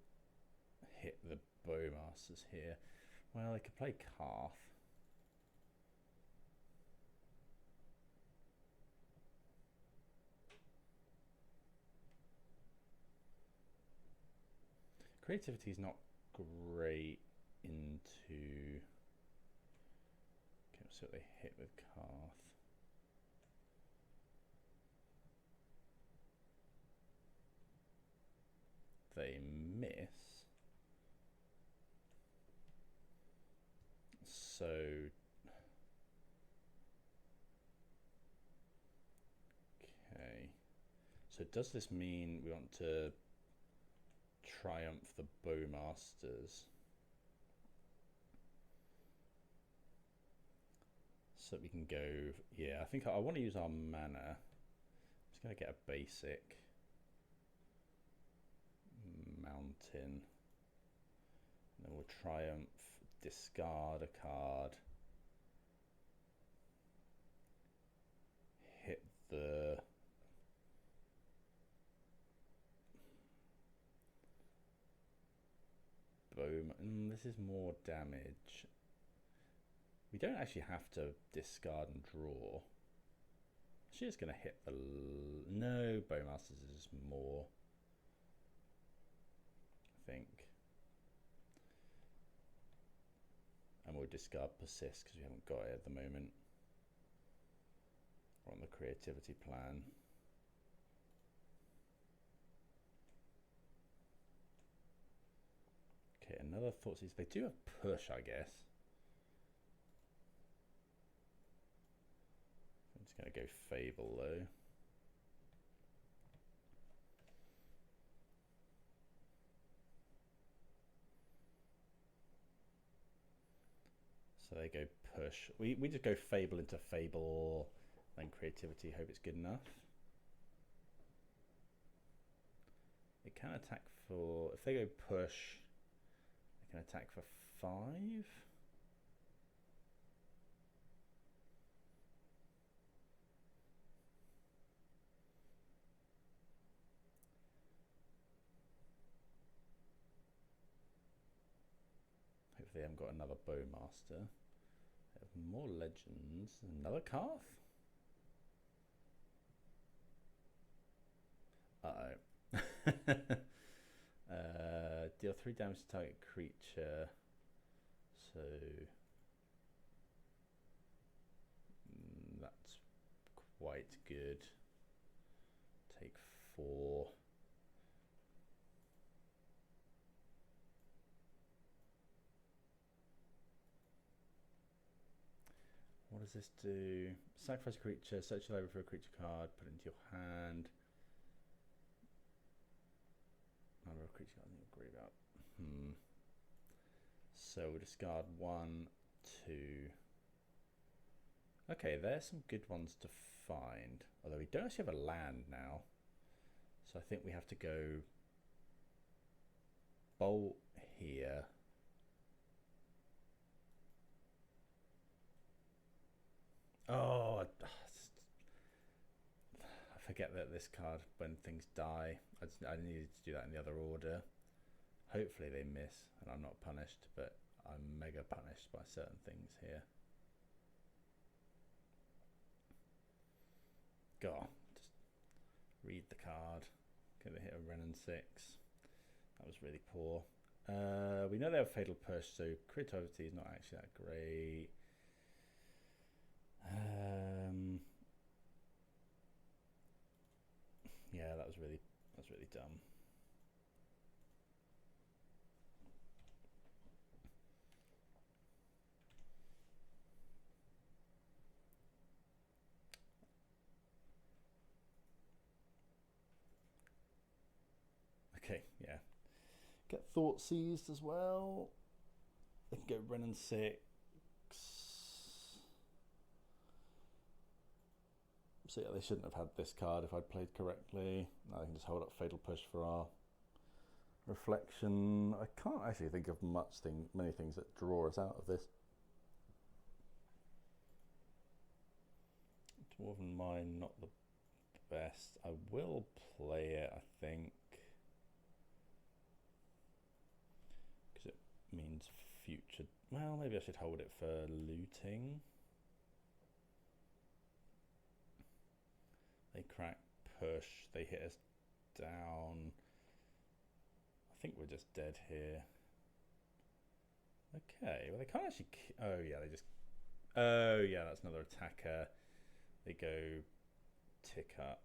hit the Bowmasters here. Well, they could play Calf. Creativity is not great into... Okay, we'll see what they hit with Calf. They miss. So okay. So does this mean we want to triumph the Bowmasters? So we can go, yeah, I think I want to use our mana. I'm just going to get a basic mountain. And then we'll triumph, discard a card, hit the boom. This is more damage. We don't actually have to discard and draw. She's just going to hit the... No, Bowmasters is more, I think. And we'll discard Persist because we haven't got it at the moment. We're on the creativity plan. Okay, another Thoughtseize. They do have push, I guess. I'm just going to go Fable though. So they go push. We just go Fable into Fable, then creativity, hope it's good enough. It can attack for, if they go push, they can attack for 5. Hopefully they haven't got another Bowmaster. They have more legends. Another Calf? Uh-oh. Deal 3 damage to target creature. So that's quite good. Take 4. What does this do? Sacrifice a creature, search your library for a creature card, put it into your hand. Number of creature cards in your graveyard. So we'll discard 1, 2. Okay, there's some good ones to find. Although we don't actually have a land now. So I think we have to go bolt here. Oh, I forget that this card, when things die, I needed to do that in the other order. Hopefully they miss and I'm not punished, but I'm mega punished by certain things here. God, just read the card. Gonna hit a Wrenn and Six. That was really poor. We know they have Fatal Push, so creativity is not actually that great. Yeah, that was really dumb. Okay, yeah. Get Thoughtseize as well. They can go Wrenn and Six. So yeah, they shouldn't have had this card if I'd played correctly. Now I can just hold up Fatal Push for our reflection. I can't actually think of many things that draw us out of this. Dwarven Mine, not the best. I will play it, I think. Well, maybe I should hold it for looting. They crack, push, they hit us down. I think we're just dead here. Okay, well they can't actually... Oh yeah, they just... Oh yeah, that's another attacker. They go tick up.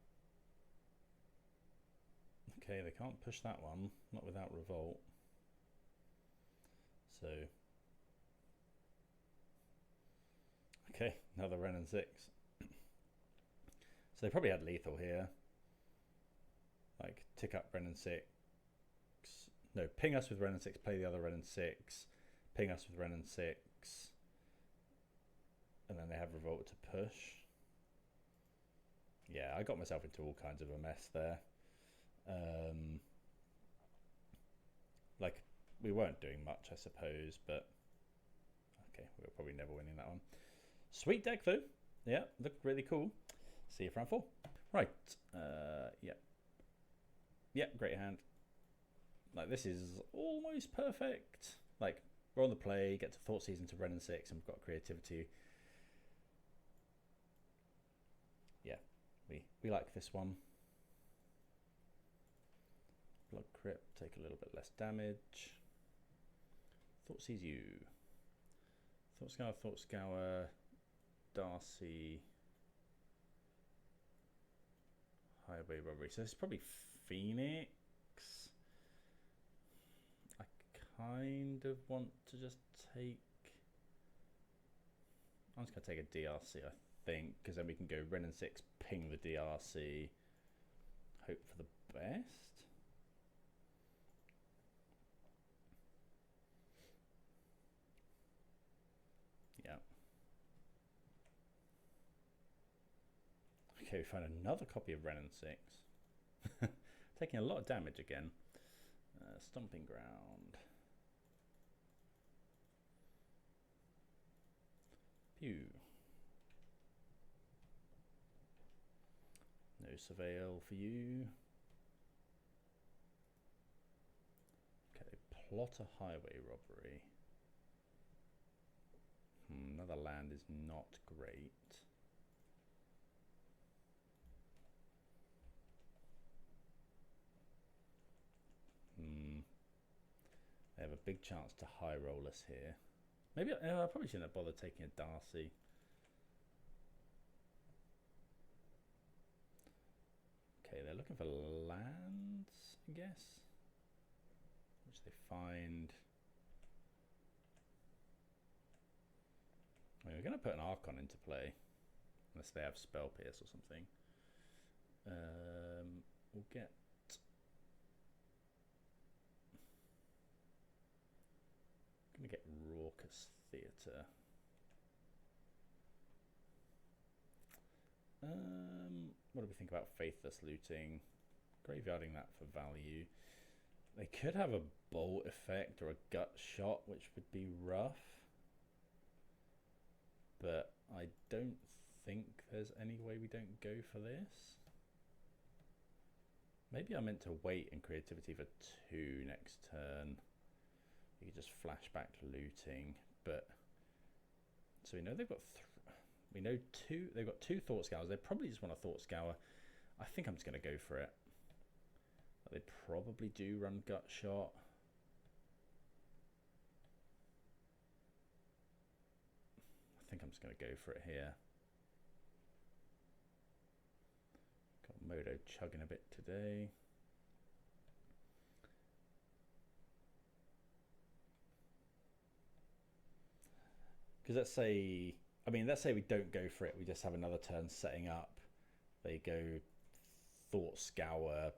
Okay, they can't push that one, not without revolt. So... Okay, another Wrenn and Six. So they probably had lethal here. Like, tick up Wrenn and Six. No, ping us with Wrenn and Six, play the other Wrenn and Six. Ping us with Wrenn and Six. And then they have revolt to push. Yeah, I got myself into all kinds of a mess there. Like, we weren't doing much, I suppose, but... Okay, we were probably never winning that one. Sweet deck, though. Yeah, looked really cool. See you for round 4. Right. Yeah. Yeah, great hand. Like, this is almost perfect. Like, we're on the play, get to Thoughtseize into Wrenn and Six, and we've got creativity. Yeah, we like this one. Blood Crypt, take a little bit less damage. Thoughtseize. Thoughtscour, Darcy, Highway Robbery. So it's probably Phoenix. I kind of want to just take... I'm just going to take a DRC, I think, because then we can go Wrenn and Six, ping the DRC, hope for the best. Yeah. Okay, we find another copy of Wrenn and Six. Taking a lot of damage again. Stomping Ground. Pew. No Surveil for you. Okay, plot a highway robbery. Another land is not great. They have a big chance to high roll us here. Maybe I probably shouldn't have bothered taking a Darcy. Okay, they're looking for lands, I guess, which they find. I mean, we're going to put an Archon into play, unless they have Spell Pierce or something. We'll get... I'm going to get Raucous Theater. What do we think about Faithless Looting? Graveyarding that for value. They could have a bolt effect or a gut shot, which would be rough. But I don't think there's any way we don't go for this. Maybe I meant to wait in creativity for 2 next turn. You could just flash back looting, but so we know they've got they've got 2 Thought Scours. They probably just want a Thought Scour. I think I'm just going to go for it. But they probably do run gut shot. I think I'm just going to go for it here. Got Modo chugging a bit today. Because let's say we don't go for it, we just have another turn setting up. They go Thought Scour,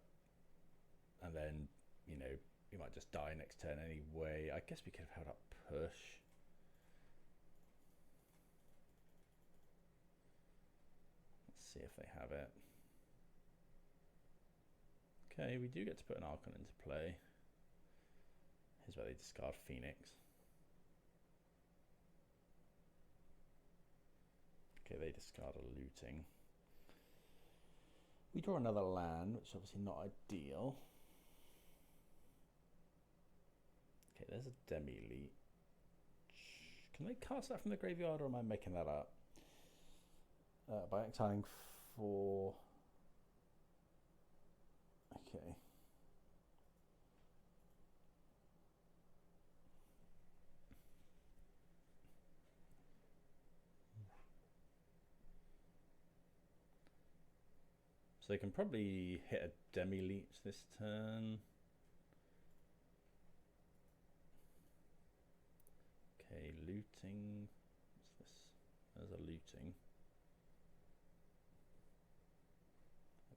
and then, you know, we might just die next turn anyway. I guess we could have held up push. Let's see if they have it. Okay, we do get to put an Archon into play. Here's where they discard Phoenix. Okay, they discard a looting. We draw another land, which is obviously not ideal. Okay, there's a Demi-Leech. Can they cast that from the graveyard, or am I making that up? By exiling 4. Okay. So they can probably hit a Demi-Leech this turn. Okay, looting. What's this? There's a looting.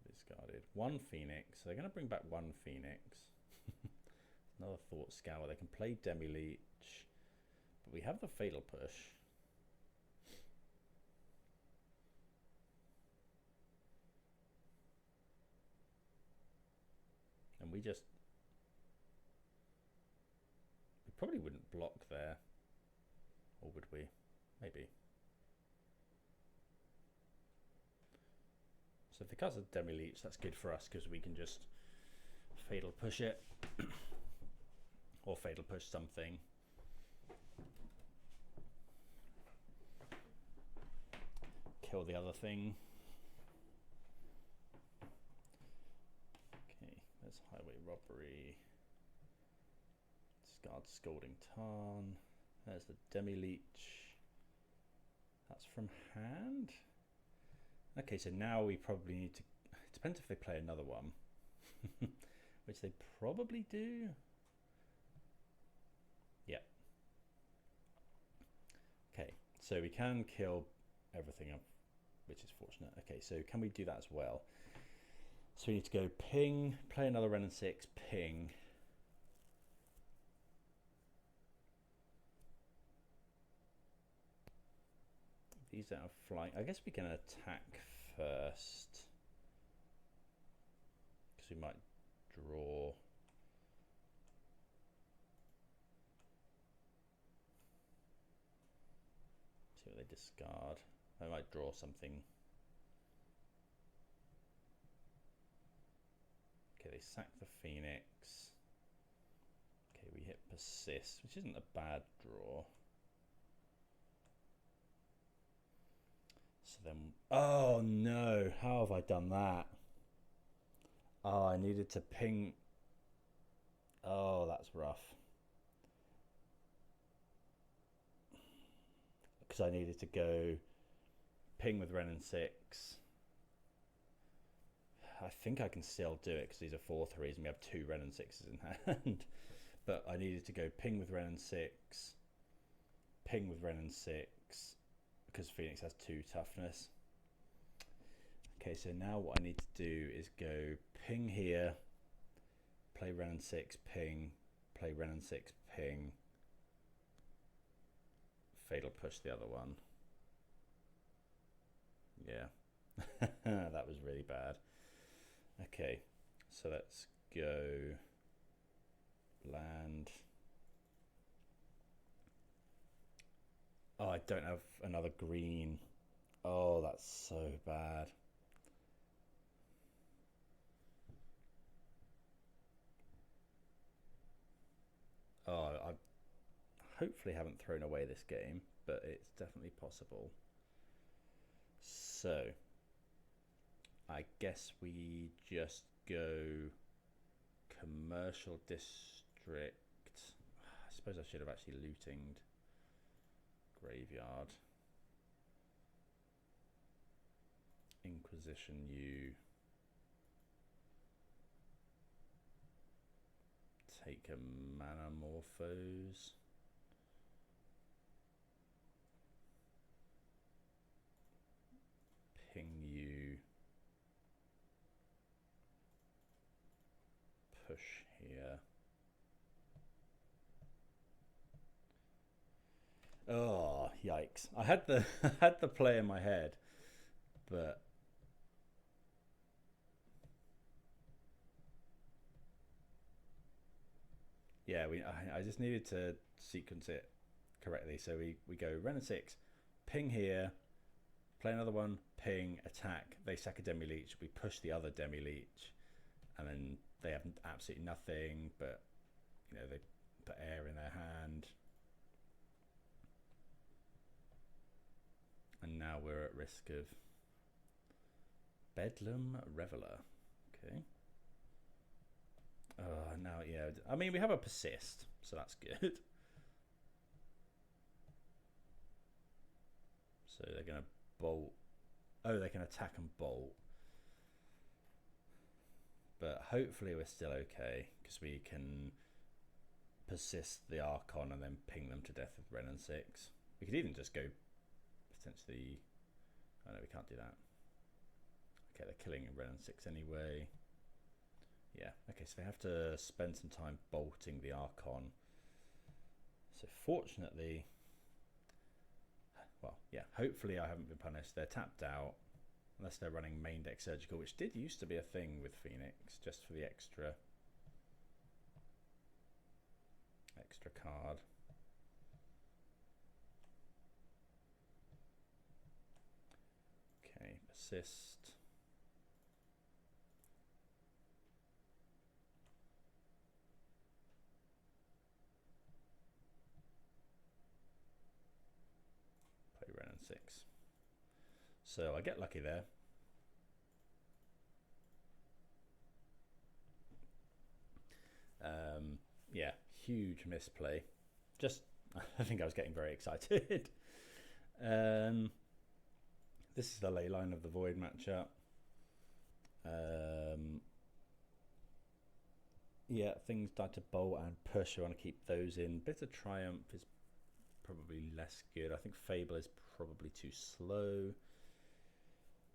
Discarded. 1 Phoenix. So they're going to bring back 1 Phoenix. Another Thought Scour. They can play Demi-Leech. But we have the Fatal Push. And we probably wouldn't block there. Or would we? Maybe. So if they cast a Demi-Leech, that's good for us because we can just Fatal Push it. Or Fatal Push something. Kill the other thing. Okay, there's Highway Robbery. Discard Scalding Tarn. There's the Demi-Leech. That's from hand. Okay, so now we probably need to... It depends if they play another one. Which they probably do. Yeah. Okay, so we can kill everything up, which is fortunate. Okay, so can we do that as well? So we need to go ping, play another Wrenn and Six, ping. These are flying. I guess we can attack first. Because we might draw. See what they discard. I might draw something. Okay, they sack the Phoenix. Okay, we hit Persist, which isn't a bad draw. So then, oh no, how have I done that? Oh, I needed to ping. Oh, that's rough. Because I needed to go ping with Wrenn and Six. I think I can still do it because these are 4/3s and we have 2 Wrenn and Sixes in hand. But I needed to go ping with Wrenn and Six, ping with Wrenn and Six, because Phoenix has 2 toughness. Okay, so now what I need to do is go ping here, play Wrenn and Six, ping, play Wrenn and Six, ping, Fatal Push the other one. Yeah, that was really bad. Okay, so let's go land. Oh, I don't have another green. Oh, that's so bad. Oh, I hopefully haven't thrown away this game, but it's definitely possible. So, I guess we just go Commercial District. I suppose I should have actually lootinged Graveyard. Inquisition U. Take a Mana Morphose. Ping U. Push here. Oh, yikes. I had the I had the play in my head, but yeah, I just needed to sequence it correctly. So we go Wrenn and Six, ping here, play another one, ping, attack. They sack a Demi-Leech. We push the other Demi-Leech, and then they have absolutely nothing. But you know, they put air in their hand. And now we're at risk of Bedlam Reveler. Okay. Now, yeah. I mean, we have a Persist, so that's good. So they're going to bolt. Oh, they can attack and bolt. But hopefully we're still okay, because we can persist the Archon and then ping them to death with Wrenn and Six. We could even just go potentially... Oh no, we can't do that. Okay, they're killing Wrenn and Six anyway. Yeah, okay, so they have to spend some time bolting the Archon. So fortunately... Well, yeah, hopefully I haven't been punished. They're tapped out. Unless they're running main deck surgical, which did used to be a thing with Phoenix, just for the extra card. Okay, persist. Play Wrenn and Six. So I get lucky there. Yeah, huge misplay. Just, I think I was getting very excited. This is the Leyline of the Void matchup. Yeah, things start to bolt and push. I want to keep those in. Bitter Triumph is probably less good. I think Fable is probably too slow.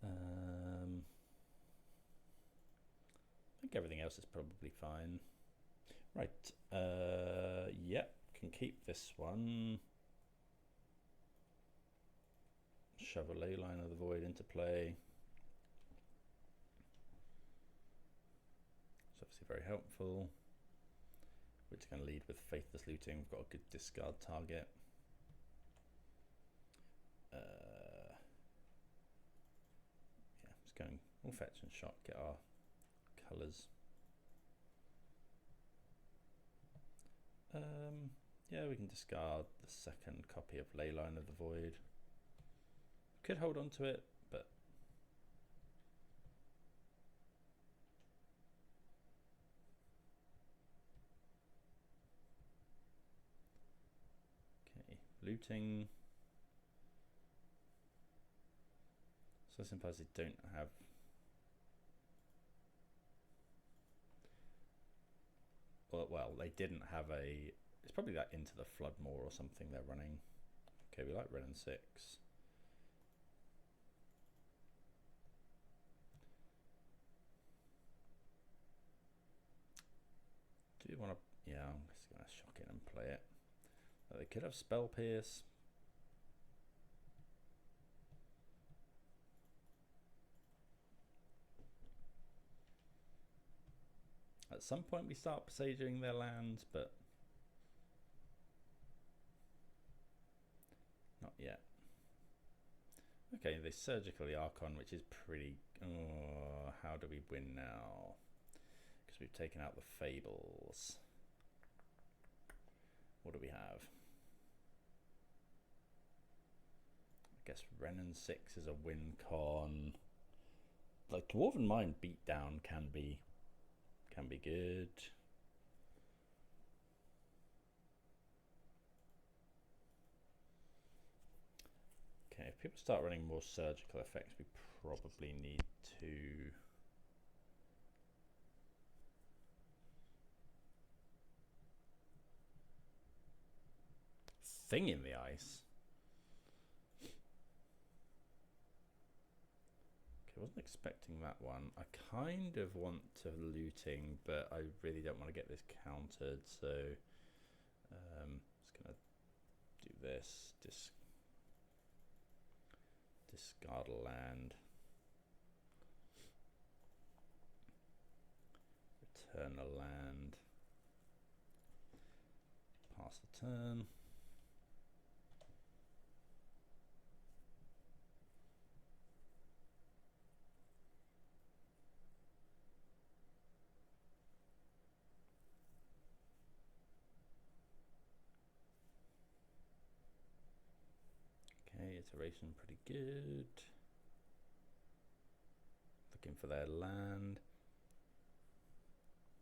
I think everything else is probably fine. Right, yep, can keep this one. Shove a Leyline of the Void into play. It's obviously very helpful. We're just going to lead with Faithless Looting. We've got a good discard target. Yeah, just going all fetch and shot, get our colours. Yeah, we can discard the second copy of Leyline of the Void. Could hold on to it, but okay, looting. So this implies they don't have. Well, they didn't have a. It's probably that Into the Floodmoor or something they're running. Okay, we like Wrenn and Six. Do you want to? Yeah, I'm just going to shock it and play it. They could have Spell Pierce. At some point we start Boseijuing their lands, but not yet. Okay, they surgically Archon, which is pretty... Oh, how do we win now? Because we've taken out the Fables. What do we have? I guess Wrenn and Six is a win con. Like Dwarven Mine beatdown can be good. Okay, if people start running more surgical effects, we probably need to Thing in the Ice. I wasn't expecting that one. I kind of want to looting, but I really don't want to get this countered, so just gonna do this. Discard a land. Return a land. Pass the turn. It's a Declaration, pretty good. Looking for their land.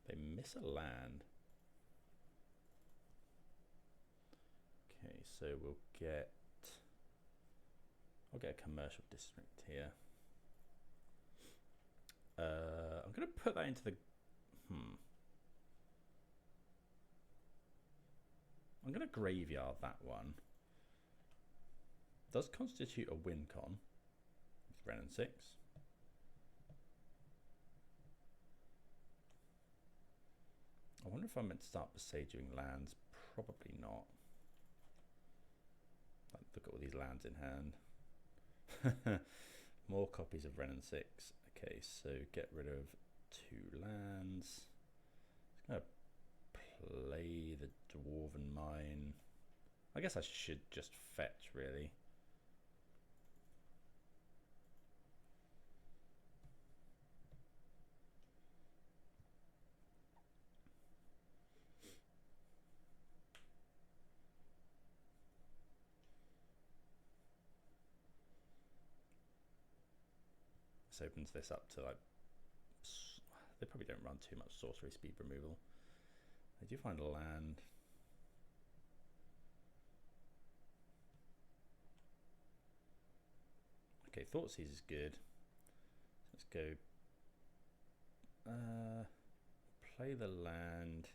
They miss a land. Okay, so I'll get a commercial district here. I'm going to put that into the... I'm going to graveyard that one. Does constitute a win con with Wrenn and Six. I wonder if I'm meant to start Boseijuing lands. Probably not. Look at all these lands in hand. More copies of Wrenn and Six. Okay, so get rid of 2 lands. Just gonna play the Dwarven Mine. I guess I should just fetch, really. This opens this up to, like, they probably don't run too much sorcery speed removal. They do find a land. Okay, Thoughtseize is good. Let's go play the land,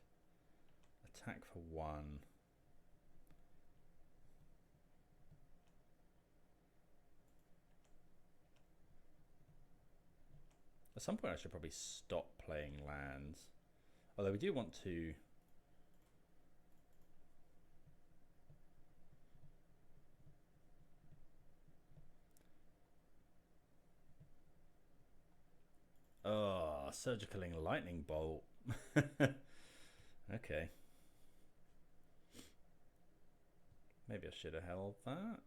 attack for 1. At some point I should probably stop playing lands. Although we do want to... Oh, surgicling lightning bolt. Okay. Maybe I should have held that.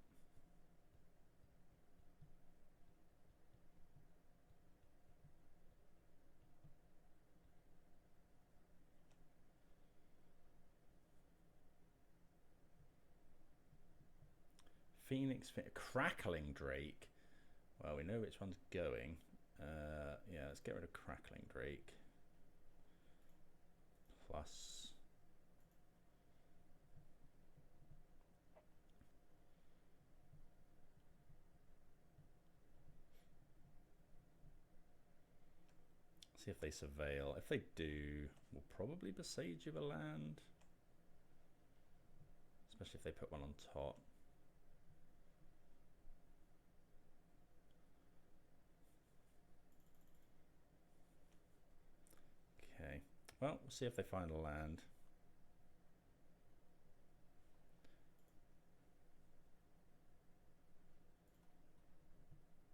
Phoenix, Crackling Drake. Well, we know which one's going. Yeah, let's get rid of Crackling Drake. Plus. See if they surveil. If they do, we'll probably Boseiju a land. Especially if they put one on top. Well, we'll see if they find a land.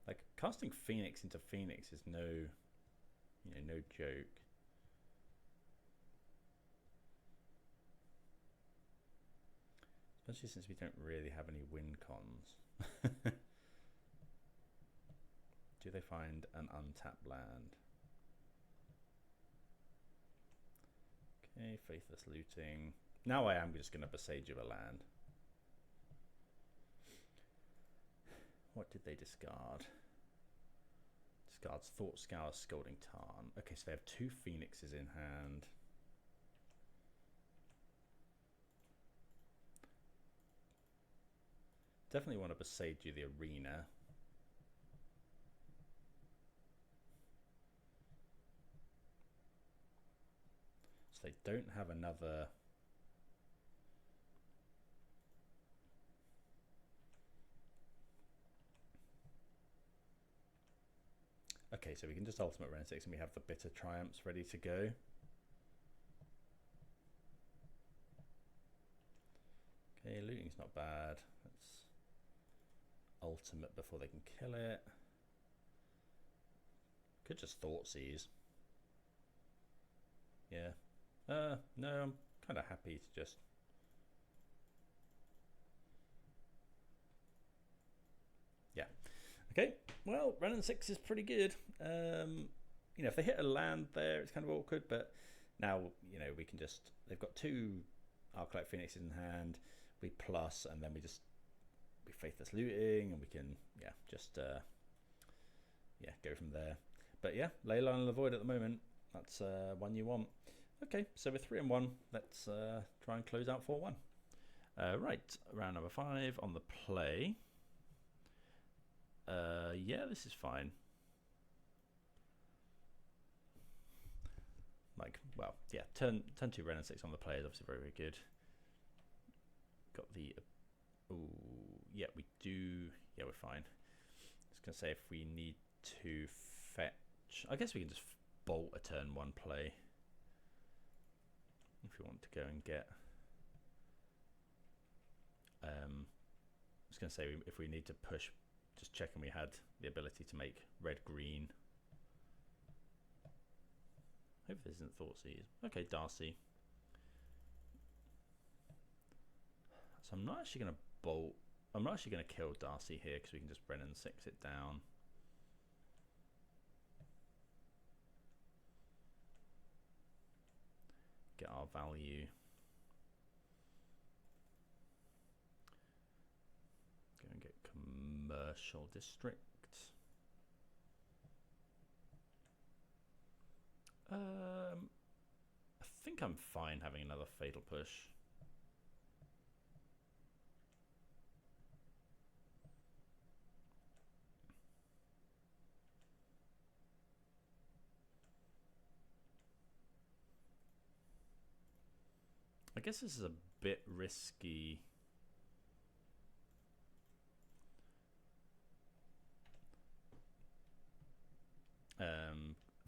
Like, casting Phoenix into Phoenix is no joke. Especially since we don't really have any win cons. Do they find an untapped land? Okay, Faithless Looting. Now I am just going to Boseiju a land. What did they discard? Discards Thought Scour, Scalding Tarn. Okay, so they have 2 Phoenixes in hand. Definitely want to Boseiju the Arena. They don't have another. Okay, so we can just ultimate Wrenn and Six and we have the Bitter Triumphs ready to go. Okay, looting's not bad. Let's ultimate before they can kill it. Could just Thoughtseize. Yeah. No, I'm kind of happy to just... Yeah. Okay, well, Wrenn and Six is pretty good. You know, if they hit a land there, it's kind of awkward, but now, you know, we can just... They've got 2 Arclight Phoenixes in hand, we plus, and then we just be Faithless Looting, and we can just go from there. But yeah, Leyline and the Void at the moment. That's one you want. Okay, so we're 3-1. Let's try and close out 4-1. Right, round number 5 on the play. Yeah, this is fine. Like, well, yeah, turn 2 Wrenn and Six on the play is obviously very, very good. Got the... oh, yeah, we do... yeah, we're fine. I was going to say if we need to fetch... I guess we can just bolt a turn 1 play. If we want to go and get... I was going to say if we need to push, just checking we had the ability to make red-green. Hope this isn't Thoughtseize. Okay, Darcy. So I'm not actually going to bolt. I'm not actually going to kill Darcy here because we can just Wrenn and Six it down. Get our value. Go and get Commercial District. I think I'm fine having another Fatal Push. I guess this is a bit risky.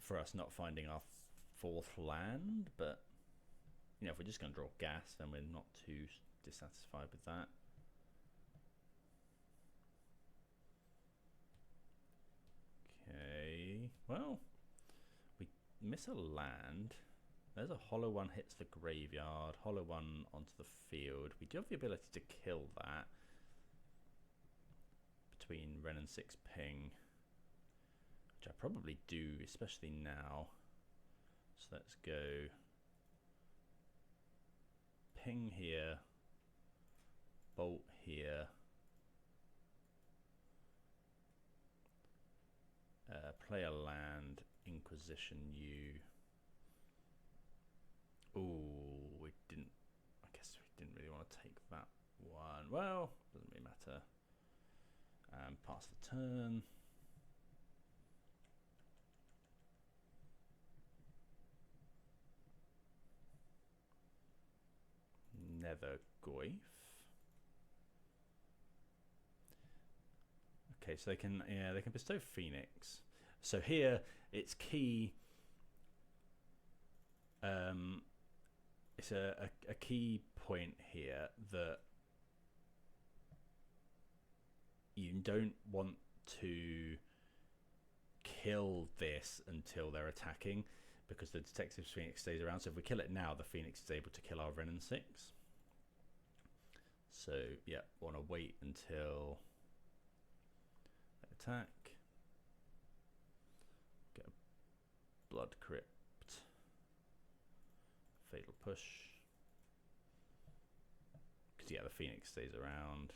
For us not finding our 4th land, but you know, if we're just going to draw gas, then we're not too dissatisfied with that. Okay, well, we miss a land. There's a hollow one hits the graveyard, hollow one onto the field. We do have the ability to kill that between Wrenn and Six ping, which I probably do, especially now. So let's go ping here, bolt here, play a land, Inquisition you. Oh, we didn't. I guess we didn't really want to take that one. Well, doesn't really matter. Pass the turn. Nether Goyf. Okay, so they can bestow Phoenix. So here it's key. It's a key point here that you don't want to kill this until they're attacking, because the Detective's Phoenix stays around. So if we kill it now, the Phoenix is able to kill our Wrenn and Six. So yeah, want to wait until they attack. Get a Blood Crypt. Fatal Push. Because yeah, the Phoenix stays around.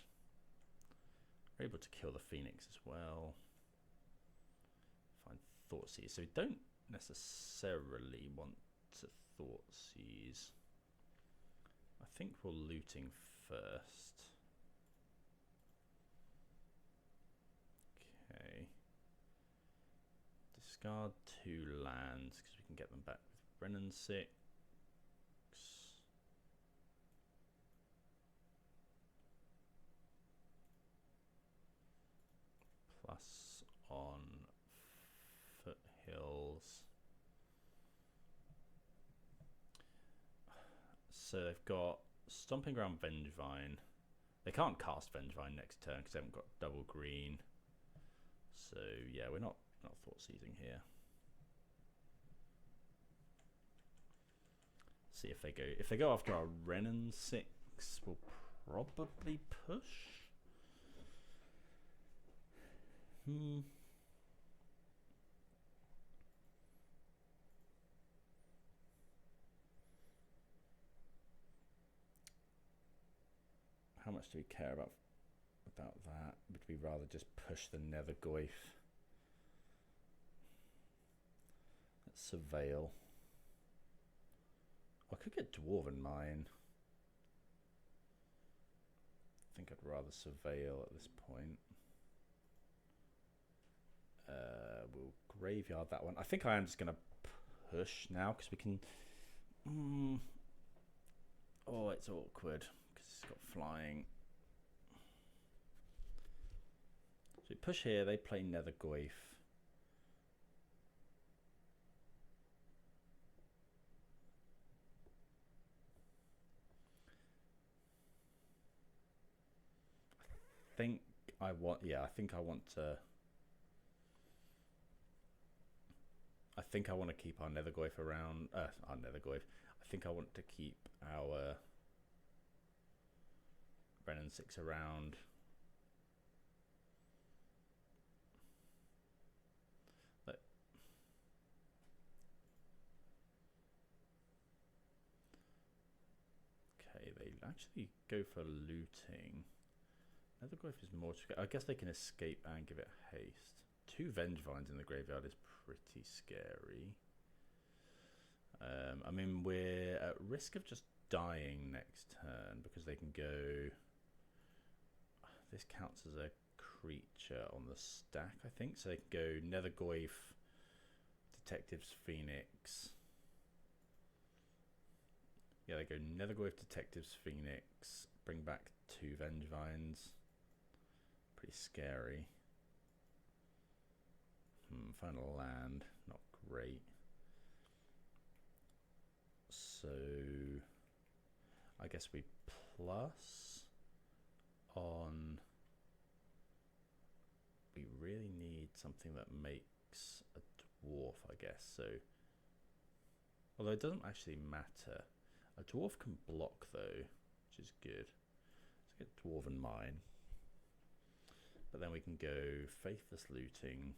We're able to kill the Phoenix as well. Find Thoughtseize. So we don't necessarily want to Thoughtseize. I think we're looting first. Okay. Discard 2 lands because we can get them back with Wrenn and Six. Plus on Foothills. So they've got Stomping Ground, Vengevine. They can't cast Vengevine next turn because they haven't got double green. So yeah, we're not Thoughtseizing here. See if they go after our Wrenn and Six, we'll probably push. How much do we care about about that. Would we rather just push the Nether Goyf? Let's surveil. I could get Dwarven Mine. I think I'd rather surveil at this point. We'll graveyard that one. I think I am just going to push now because we can... Oh, it's awkward because it's got flying. So we push here, they play Nether Goyf. I think I want to keep our Nether Goyf around. Our Nether Goyf. I think I want to keep our Wrenn and Six around. Okay, they actually go for looting. Nether Goyf is more. I guess they can escape and give it haste. 2 Vengevines in the graveyard is pretty scary. I mean, we're at risk of just dying next turn because they can go... This counts as a creature on the stack, I think. So they can go Nether Goyf, Detective's Phoenix. Yeah, they go Nether Goyf, Detective's Phoenix, bring back 2 Vengevines. Pretty scary. Final land, not great. So I guess we plus on. We really need something that makes a dwarf, I guess. So, although it doesn't actually matter, a dwarf can block though, which is good. Let's get Dwarven Mine, but then we can go Faithless Looting.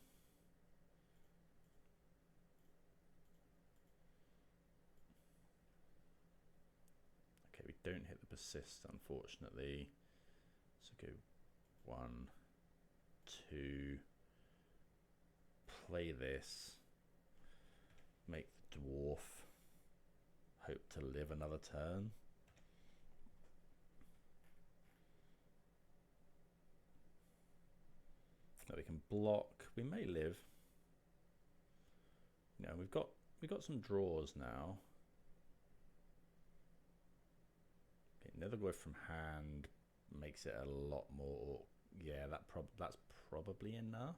We don't hit the Persist, unfortunately. So go 1, 2, play this, make the dwarf, hope to live another turn. Now we can block. We may live. You know, we've got some draws now. Nether Goyf from hand makes it a lot more. Yeah, that's probably enough.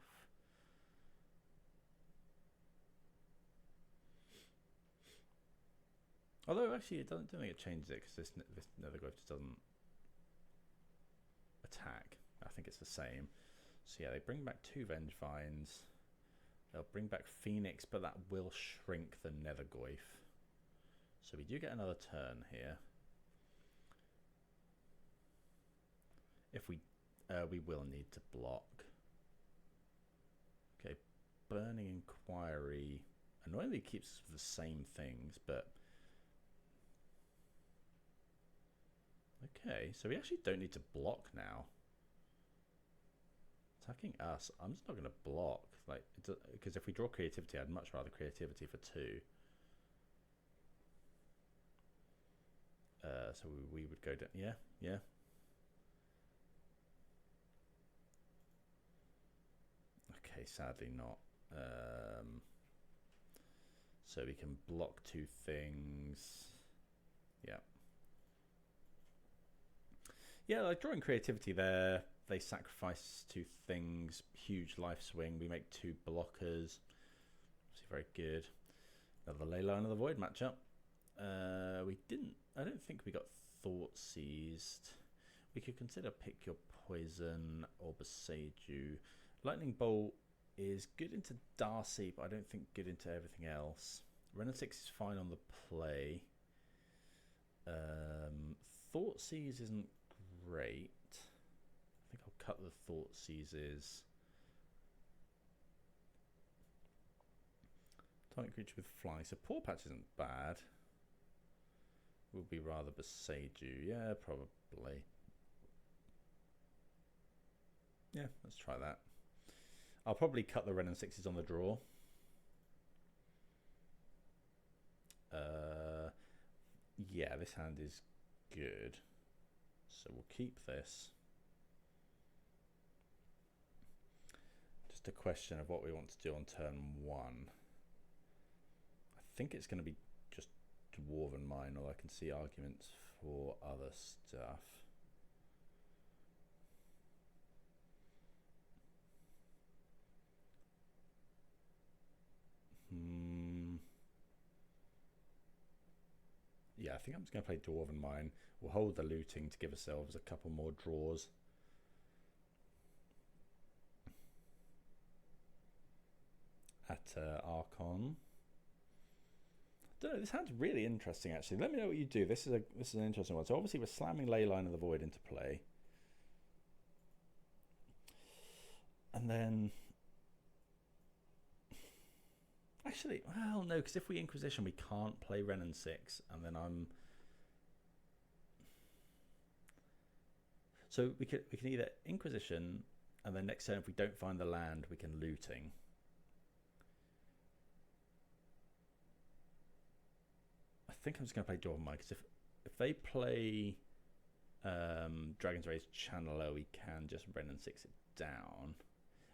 Although actually, I don't think it changes it because this Nether Goyf just doesn't attack. I think it's the same. So yeah, they bring back 2 Vengevines. They'll bring back Phoenix, but that will shrink the Nether Goyf. So we do get another turn here. If we will need to block. Okay, Burning Inquiry annoyingly keeps the same things, but okay, so we actually don't need to block now. Attacking us, I'm just not going to block, like, because if we draw Creativity, I'd much rather Creativity for 2. So we would go down. Yeah. Okay, sadly not. So we can block 2 things. Yeah, like drawing Creativity there. They sacrifice 2 things. Huge life swing. We make 2 blockers. Obviously very good. Another Leyline of the Void matchup. We didn't. I don't think we got Thoughtseized. We could consider Pick Your Poison or Boseiju. Lightning Bolt is good into Darcy, but I don't think good into everything else. Wrenn and Six is fine on the play. Thoughtseize isn't great. I think I'll cut the Thoughtseizes. Target creature with flying. So Pawpatch isn't bad. Would be rather Boseiju. Yeah, probably. Yeah, let's try that. I'll probably cut the Wrenn and Sixes on the draw. Yeah, this hand is good. So we'll keep this. Just a question of what we want to do on turn 1. I think it's going to be just Dwarven Mine, although I can see arguments for other stuff. Yeah, I think I'm just going to play Dwarven Mine. We'll hold the looting to give ourselves a couple more draws. At Archon. I don't know, this hand's really interesting actually. Let me know what you do. This is an interesting one. So obviously we're slamming Leyline of the Void into play. And then actually, well, no, because if we Inquisition, we can't play Wrenn and Six, and then so we can either Inquisition, and then next turn if we don't find the land, we can looting. I think I'm just going to play Dwarven Mine, because if they play Dragon's Rage Channeler, we can just Wrenn and Six it down.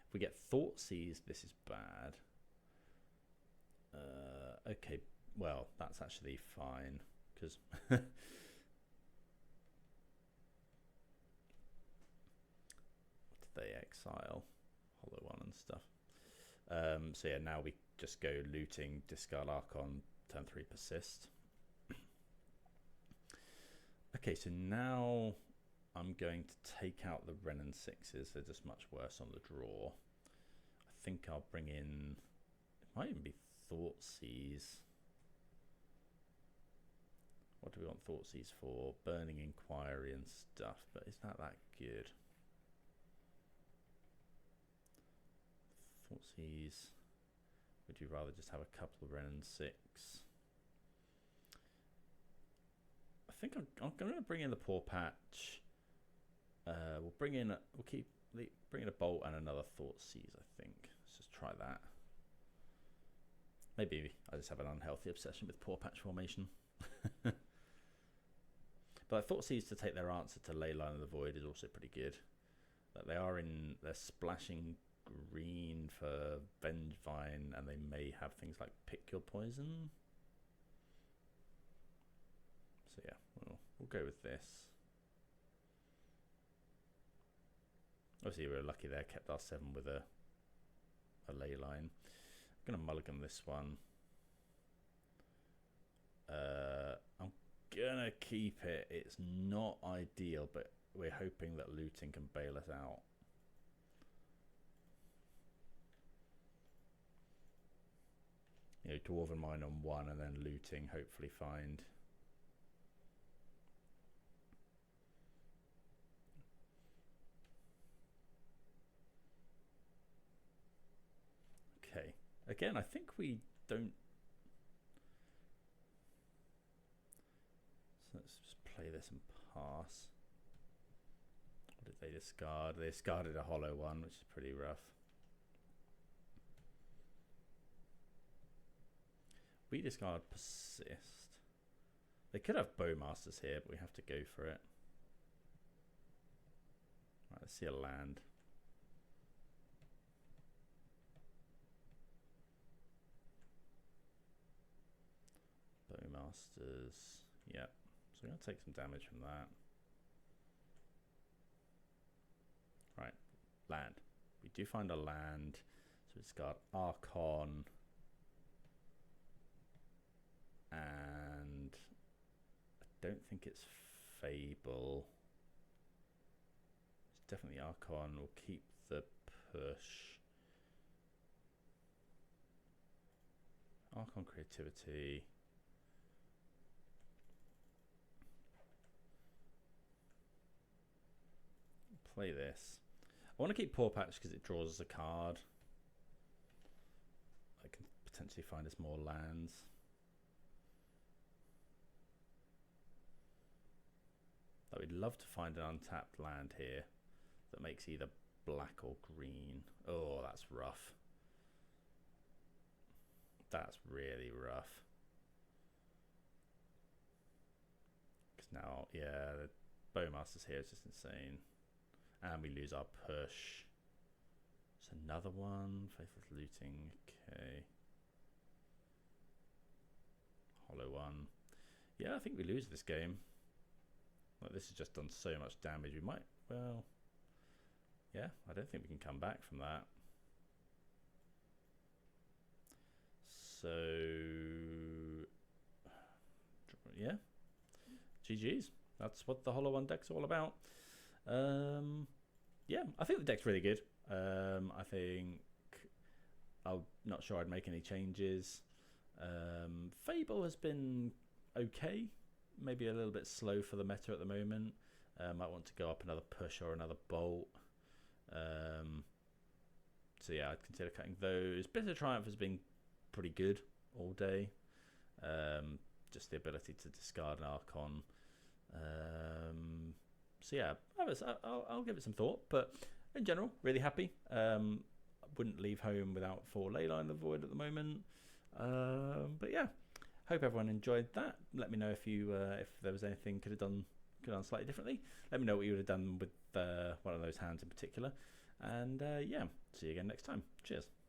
If we get Thoughtseize, this is bad. Okay, well, that's actually fine, because what did they exile? Hollow One and stuff. So yeah, now we just go looting, discard Archon, turn 3 Persist. Okay, so now I'm going to take out the Wrenn and Sixes. They're just much worse on the draw. I think I'll bring in, it might even be Thoughtseize. What do we want Thoughtseize for? Burning Inquiry and stuff, but is that good? Thoughtseize. Would you rather just have a couple of Wrenn and Six? I think I'm going to bring in the Pawpatch. We'll bring in a Bolt and another Thoughtseize. I think. Let's just try that. Maybe I just have an unhealthy obsession with Pawpatch Formation. But I Thoughtseize to take their answer to Leyline of the Void is also pretty good. That they're splashing green for Vengevine, and they may have things like Pick Your Poison. So yeah, we'll go with this. Obviously we were lucky there, kept our 7 with a Leyline. I'm going to mulligan this one. I'm going to keep it. It's not ideal, but we're hoping that looting can bail us out. You know, Dwarven Mine on 1 and then looting, hopefully find. Okay. Again, I think we don't. So let's just play this and pass. What did they discard? They discarded a hollow one, which is pretty rough. We discard Persist. They could have Bowmasters here, but we have to go for it. Right, let's see a land. Bowmasters. Yep. So we're going to take some damage from that. Right. Land. We do find a land. So we discard Archon. And I don't think it's Fable. It's definitely Archon. We'll keep the push. Archon Creativity. Play this. I want to keep Pawpatch because it draws us a card. I can potentially find us more lands. I would love to find an untapped land here that makes either black or green. Oh, that's rough. That's really rough. Because now, yeah, the Bowmaster's here is just insane. And we lose our push. It's another one. Faithless Looting. Okay. Hollow one. Yeah, I think we lose this game. Like, this has just done so much damage. We might, well, yeah, I don't think we can come back from that. So, yeah, GG's. That's what the Hollow One deck's all about. Yeah, I think the deck's really good. I think I'm not sure I'd make any changes. Fable has been okay, maybe a little bit slow for the meta at the moment. Might want to go up another push or another bolt. So yeah, I'd consider cutting those. Bitter Triumph has been pretty good all day. Just the ability to discard an Archon. So yeah, I'll give it some thought, but in general, really happy. I wouldn't leave home without 4 Leyline the Void at the moment. But yeah, hope everyone enjoyed that. Let me know if you if there was anything could have done slightly differently. Let me know what you would have done with one of those hands in particular. And yeah, see you again next time. Cheers.